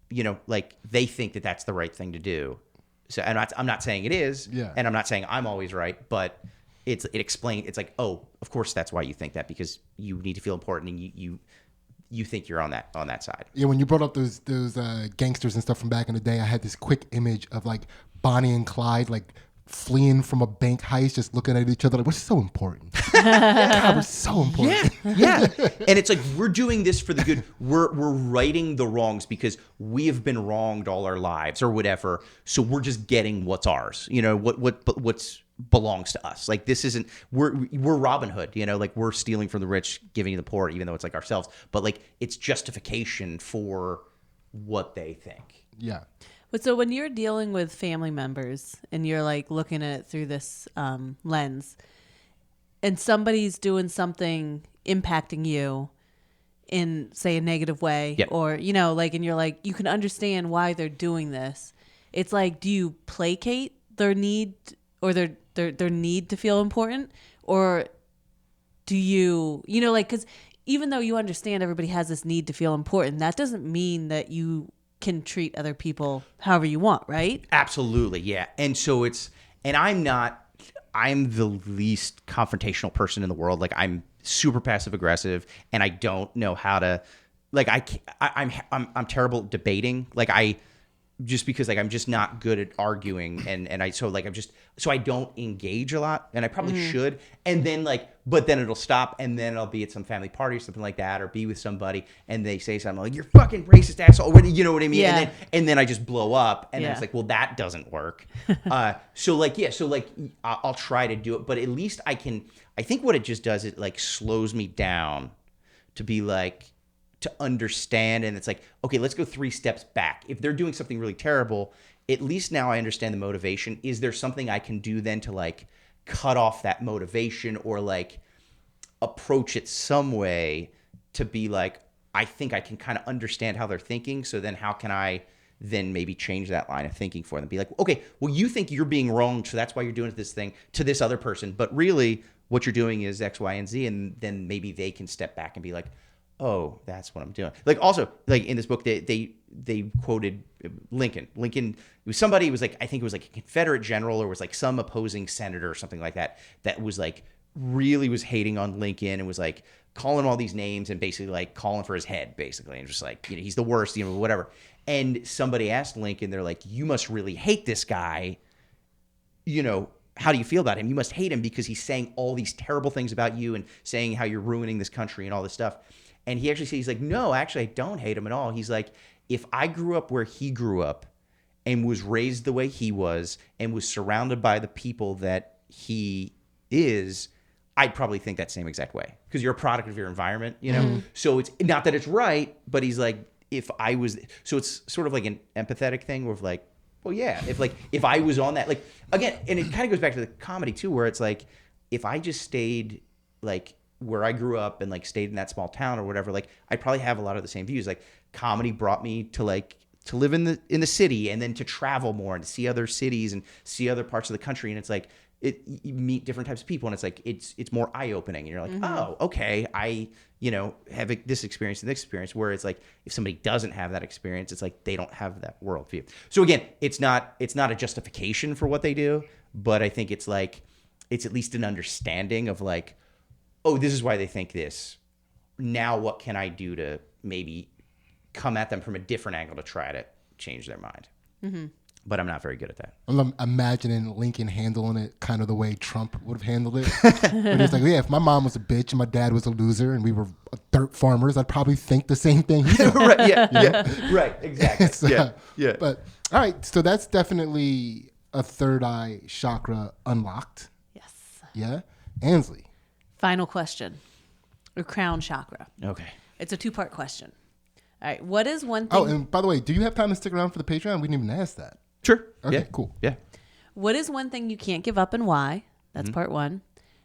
you know, like they think that that's the right thing to do. So and I'm not saying it is, and I'm not saying I'm always right, but it explains. It's like, oh, of course that's why you think that, because you need to feel important and you think you're on that side. Yeah, when you brought up those gangsters and stuff from back in the day, I had this quick image of like Bonnie and Clyde like fleeing from a bank heist, just looking at each other like, we're so important. God, we're so important. Yeah. And it's like, we're doing this for the good. We're righting the wrongs because we have been wronged all our lives or whatever. So we're just getting what's ours. You know, what's belongs to us. Like this isn't, we're Robin Hood, you know, like we're stealing from the rich, giving to the poor, even though it's like ourselves. But like it's justification for what they think. Yeah. But so when you're dealing with family members and you're like looking at it through this lens, and somebody's doing something impacting you in, say, a negative way, or, you know, like, and you're like, you can understand why they're doing this. It's like, do you placate their need or their need to feel important? Or do you know, like, because even though you understand everybody has this need to feel important, that doesn't mean that you can treat other people however you want, right? Absolutely, yeah. And so I'm the least confrontational person in the world. Like I'm super passive aggressive, and I don't know how to, like I'm terrible at debating. Like just because like I'm just not good at arguing, and I don't engage a lot, and I probably should. And then but then it'll stop, and then I'll be at some family party or something like that, or be with somebody, and they say something like, "You're fucking racist asshole," you know what I mean? Yeah. And then I just blow up, and then it's like, well, that doesn't work. I'll try to do it, but at least I can. I think what it just does, it like slows me down to be like, to understand, and it's like, okay, let's go 3 steps back. If they're doing something really terrible, at least now I understand the motivation. Is there something I can do then to like cut off that motivation, or like approach it some way to be like, I think I can kind of understand how they're thinking, so then how can I then maybe change that line of thinking for them? Be like, okay, well, you think you're being wronged, so that's why you're doing this thing to this other person, but really what you're doing is X, Y, and Z, and then maybe they can step back and be like, oh, that's what I'm doing. Like also, like in this book, they quoted Lincoln. Lincoln, it was somebody, it was like, I think it was like a Confederate general, or was like some opposing senator or something like that, that was like really was hating on Lincoln and was like calling all these names and basically like calling for his head, basically, and just like, you know, he's the worst, you know, whatever. And somebody asked Lincoln, they're like, you must really hate this guy. You know, how do you feel about him? You must hate him because he's saying all these terrible things about you and saying how you're ruining this country and all this stuff. And he actually says, he's like, no, actually, I don't hate him at all. He's like, if I grew up where he grew up and was raised the way he was and was surrounded by the people that he is, I'd probably think that same exact way because you're a product of your environment, you know? So it's not that it's right, but he's like, if I was, so it's sort of like an empathetic thing where like, well, yeah, if I was on that, like, again, and it kind of goes back to the comedy too, where it's like, if I just stayed like where I grew up and like stayed in that small town or whatever, like I'd probably have a lot of the same views. Like comedy brought me to like, to live in the city and then to travel more and to see other cities and see other parts of the country. And it's like, you meet different types of people and it's like, it's more eye-opening. And you're like, oh, okay, I, you know, have this experience and this experience, where it's like, if somebody doesn't have that experience, it's like, they don't have that worldview. So again, it's not a justification for what they do, but I think it's like, it's at least an understanding of like, oh, this is why they think this. Now what can I do to maybe come at them from a different angle to try to change their mind? But I'm not very good at that. I'm imagining Lincoln handling it kind of the way Trump would have handled it. But he's like, yeah, if my mom was a bitch and my dad was a loser and we were dirt farmers, I'd probably think the same thing. Right, yeah, right, exactly. So, yeah. But all right, so that's definitely a third eye chakra unlocked. Yes. Yeah. Ansley. Final question. Or crown chakra. Okay. It's a 2-part question. All right. What is one thing? Oh, and by the way, do you have time to stick around for the Patreon? We didn't even ask that. Sure. Okay, Yeah. cool. Yeah. What is one thing you can't give up and why? That's part 1.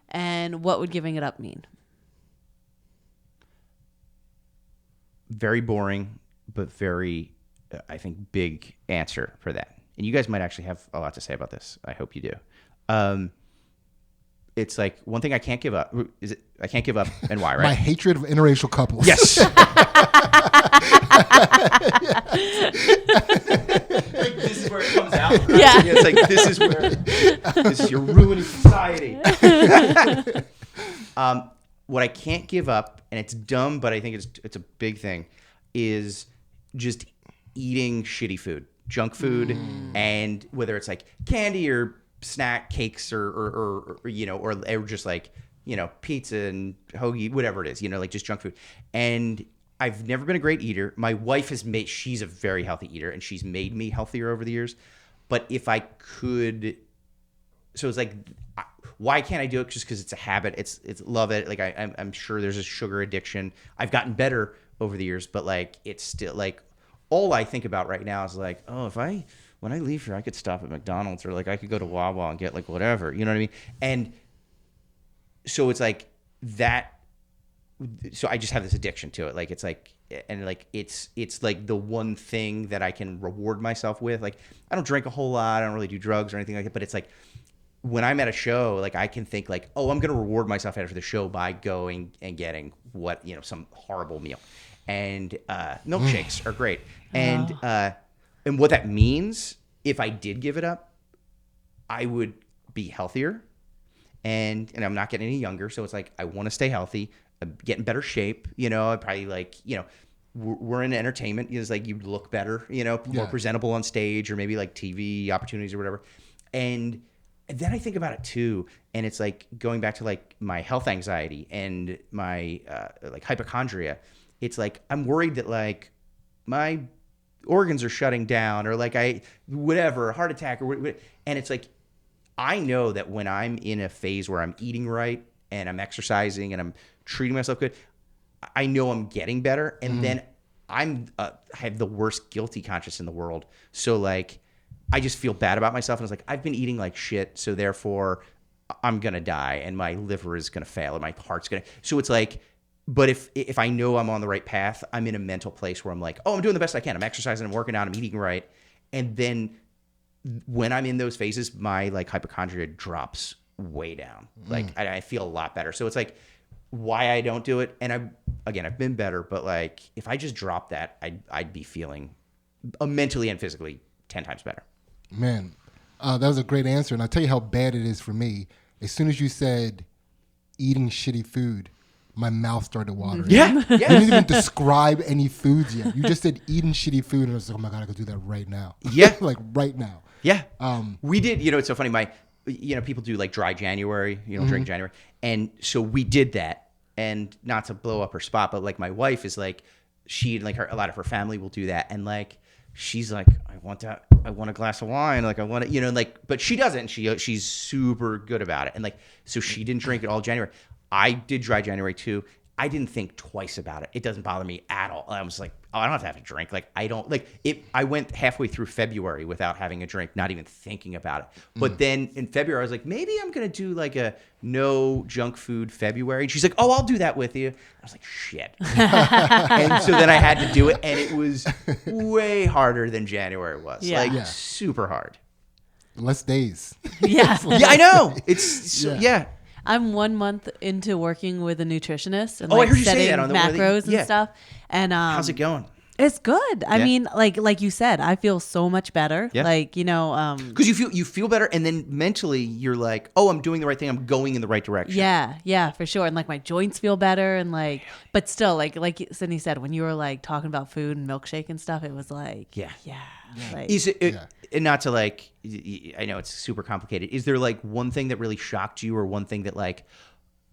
And what would giving it up mean? Very boring, but very, I think, big answer for that. And you guys might actually have a lot to say about this. I hope you do. It's like one thing I can't give up. Is it? I can't give up, and why? Right? My hatred of interracial couples. Yes. Like, this is where it comes out. Right? Yeah. It's like this is you're ruining society. What I can't give up, and it's dumb, but I think it's a big thing, is just eating shitty food, junk food, and whether it's like candy or snack cakes or you know, or just like, you know, pizza and hoagie, whatever it is, you know, like just junk food. And I've never been a great eater. My wife she's a very healthy eater and she's made me healthier over the years. But if I could, so it's like, why can't I do it? Just because it's a habit. It's love it. Like I'm sure there's a sugar addiction. I've gotten better over the years, but like, it's still like, all I think about right now is like, oh, when I leave here, I could stop at McDonald's or like I could go to Wawa and get like whatever, you know what I mean? And so it's like that. So I just have this addiction to it. Like, it's like, and like, it's like the one thing that I can reward myself with. Like, I don't drink a whole lot. I don't really do drugs or anything like that. But it's like, when I'm at a show, like I can think like, oh, I'm going to reward myself after the show by going and getting what, you know, some horrible meal. And milkshakes are great. And what that means, if I did give it up, I would be healthier, and I'm not getting any younger. So it's like, I want to stay healthy, get in better shape. You know, I probably like, you know, we're in entertainment. It's like you look better, you know, more presentable on stage or maybe like TV opportunities or whatever. And then I think about it too. And it's like going back to like my health anxiety and my like hypochondria. It's like, I'm worried that like my organs are shutting down or like whatever, heart attack or and it's like, I know that when I'm in a phase where I'm eating right and I'm exercising and I'm treating myself good, I know I'm getting better. And then I have the worst guilty conscience in the world. So like, I just feel bad about myself. And it's like, I've been eating like shit. So therefore I'm going to die and my liver is going to fail and my heart's going to, so it's like, but if I know I'm on the right path, I'm in a mental place where I'm like, oh, I'm doing the best I can. I'm exercising, I'm working out, I'm eating right. And then when I'm in those phases, my like hypochondria drops way down. Like I feel a lot better. So it's like why I don't do it. And I've been better, but like if I just drop that, I'd be feeling mentally and physically 10 times better. Man, that was a great answer. And I'll tell you how bad it is for me. As soon as you said eating shitty food, my mouth started watering. Yeah. You didn't even describe any foods yet. You just said eating shitty food, and I was like, oh my God, I could do that right now. Yeah. Like right now. Yeah. We did, it's so funny. People do like dry January, drink January. And so we did that, and not to blow up her spot, but like my wife is like, she, like a lot of her family will do that. And like, she's like, I want a glass of wine. Like I want to, but she doesn't. She's super good about it. And like, so she didn't drink it all January. I did dry January too. I didn't think twice about it. It doesn't bother me at all. I was like, oh, I don't have to drink. Like, I don't like it. I went halfway through February without having a drink, not even thinking about it. But then in February, I was like, maybe I'm going to do like a no junk food February. And she's like, oh, I'll do that with you. I was like, shit. And so then I had to do it. And it was way harder than January was. Yeah. Like Yeah. super hard. Less days. Yeah. Yeah, I know. It's yeah. I'm 1 month into working with a nutritionist and Oh, I like heard you say setting that on the macros and yeah. stuff. And How's it going? It's good. I Yeah. mean, like you said, I feel so much better. Yeah. Like, Because you feel better, and then mentally you're like, oh, I'm doing the right thing. I'm going in the right direction. yeah, for sure. And like my joints feel better, and like, but still, like Sydney said, when you were like talking about food and milkshake and stuff, it was like, yeah. Like, Is it, Yeah. and not to like, I know it's super complicated. Is there like one thing that really shocked you, or one thing that like,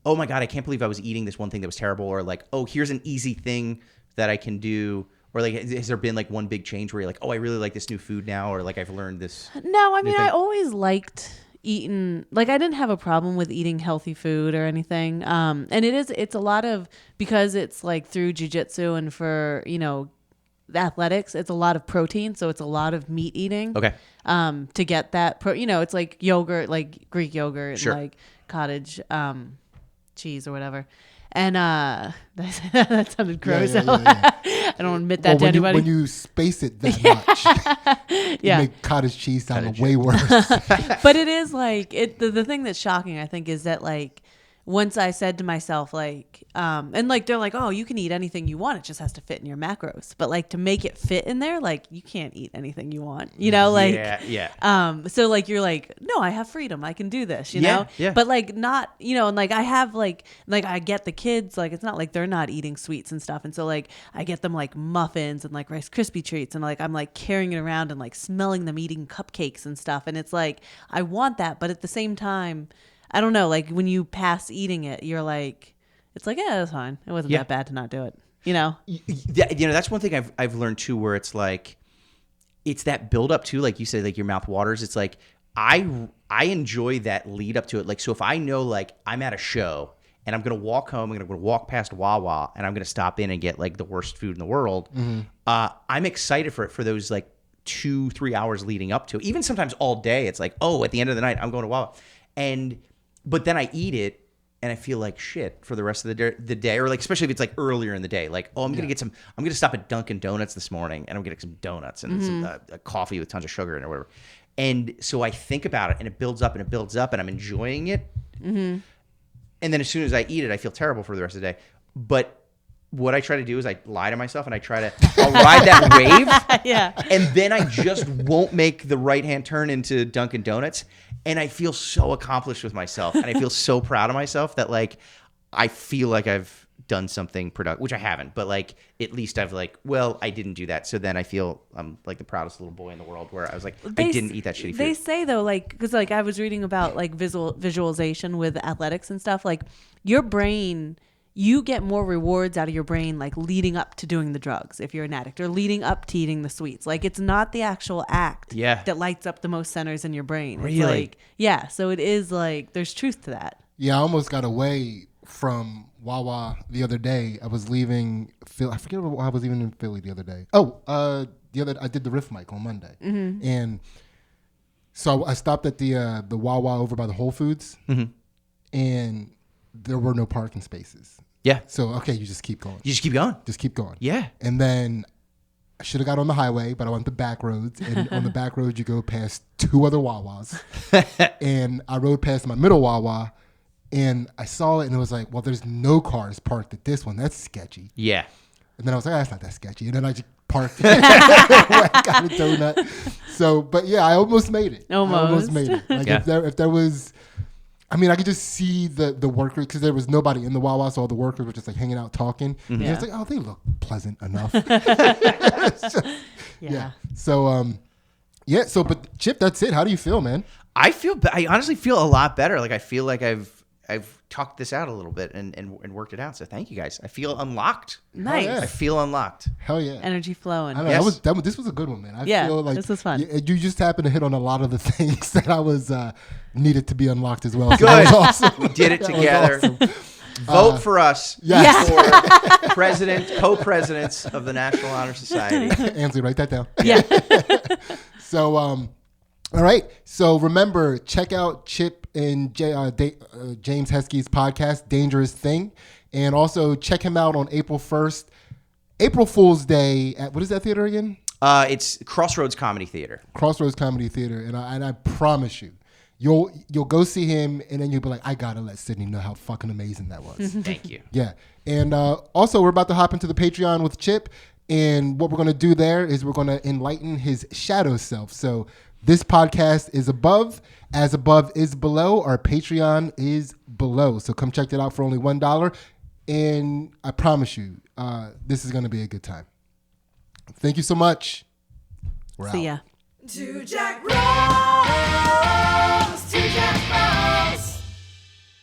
oh my God, I can't believe I was eating this one thing that was terrible, or like, oh, here's an easy thing that I can do, or like, has there been like one big change where you're like, oh, I really like this new food now, or like I've learned this? No, I mean, thing? I always liked eating, like I didn't have a problem with eating healthy food or anything. And it's a lot of, because it's like through jujitsu and for, the athletics, it's a lot of protein. So it's a lot of meat eating. Okay. To get that, it's like yogurt, like Greek yogurt, Sure. and like cottage cheese or whatever. And that sounded gross. Yeah. I don't admit that to when anybody. when you space it that much, you make cottage cheese sound way worse. But it is like the thing that's shocking, I think, is that like once I said to myself, like, and like they're like, oh, you can eat anything you want, it just has to fit in your macros. But like to make it fit in there, like you can't eat anything you want, like yeah. so like you're like, no, I have freedom, I can do this, Yeah. but like not, and like I have like I get the kids, like it's not like they're not eating sweets and stuff, and so like I get them like muffins and like Rice Krispie treats, and like I'm like carrying it around and like smelling them eating cupcakes and stuff, and it's like I want that, but at the same time, I don't know, like when you pass eating it, you're like, it's like, yeah, that's fine. It wasn't that bad to not do it, That's one thing I've learned too, where it's like, it's that build up too, like you said, like your mouth waters. It's like I enjoy that lead up to it. Like, so if I know like I'm at a show and I'm gonna walk home, I'm gonna walk past Wawa and I'm gonna stop in and get like the worst food in the world. I'm excited for those like 2-3 hours leading up to it. Even sometimes all day. It's like, oh, at the end of the night, I'm going to Wawa, but then I eat it and I feel like shit for the rest of the day, or like, especially if it's like earlier in the day, like, oh, I'm going to stop at Dunkin' Donuts this morning and I'm going to get some donuts and some a coffee with tons of sugar in it or whatever. And so I think about it and it builds up and it builds up and I'm enjoying it. And then as soon as I eat it, I feel terrible for the rest of the day. But what I try to do is I lie to myself and I'll ride that wave. Yeah. And then I just won't make the right-hand turn into Dunkin' Donuts. And I feel so accomplished with myself. And I feel so proud of myself that like, I feel like I've done something productive, which I haven't, but like, at least I've like, well, I didn't do that. So then I feel I'm like the proudest little boy in the world, where I was like, I didn't eat that shitty food. They say though, like, because like I was reading about like visualization with athletics and stuff, like your brain, you get more rewards out of your brain like leading up to doing the drugs if you're an addict, or leading up to eating the sweets. Like it's not the actual act that lights up the most centers in your brain. It's Really? like, yeah. So it is like there's truth to that. Yeah, I almost got away from Wawa the other day. I was leaving Philly. I forget why I was even in Philly the other day. I did the Riff Mic on Monday, and so I stopped at the Wawa over by the Whole Foods, and there were no parking spaces. Yeah. So okay, you just keep going. You just keep going. Just keep going. Yeah. And then I should have got on the highway, but I went the back roads. And on the back roads, you go past 2 other Wawas. And I rode past my middle Wawa, and I saw it, and it was like, well, there's no cars parked at this one. That's sketchy. Yeah. And then I was like, that's not that sketchy. And then I just parked. I got a donut. So, but yeah, I almost made it. Almost. I almost made it. Like if there was, I mean, I could just see the workers because there was nobody in the Wawa, so all the workers were just like hanging out talking. And it's like, oh, they look pleasant enough. Yeah. So, So, but Chip, that's it. How do you feel, man? I honestly feel a lot better. Like I feel like I've talked this out a little bit and worked it out. So thank you guys. I feel unlocked. Nice. yeah. I feel unlocked. Hell yeah. Energy flowing. I know, Yes. this was a good one, man. I Yeah, feel like this was fun. You just happened to hit on a lot of the things that I was needed to be unlocked as well. So Good. that was awesome. We did it That was together. awesome. Vote for us Yes. for co-presidents of the National Honor Society. Ansley, write that down. Yeah. So, all right. So remember, check out Chip and James Heskey's podcast, Dangerous Thing. And also check him out on April 1st, April Fool's Day at, what is that theater again? It's Crossroads Comedy Theater. Crossroads Comedy Theater. And I promise you, you'll go see him and then you'll be like, I got to let Sidney know how fucking amazing that was. Thank you. Yeah. And also, we're about to hop into the Patreon with Chip. And what we're going to do there is we're going to enlighten his shadow self. So this podcast is above. As above is below. Our Patreon is below. So come check that out for only $1. And I promise you, this is going to be a good time. Thank you so much. We're See out. ya. Two Jack Bros. Two Jack Bros.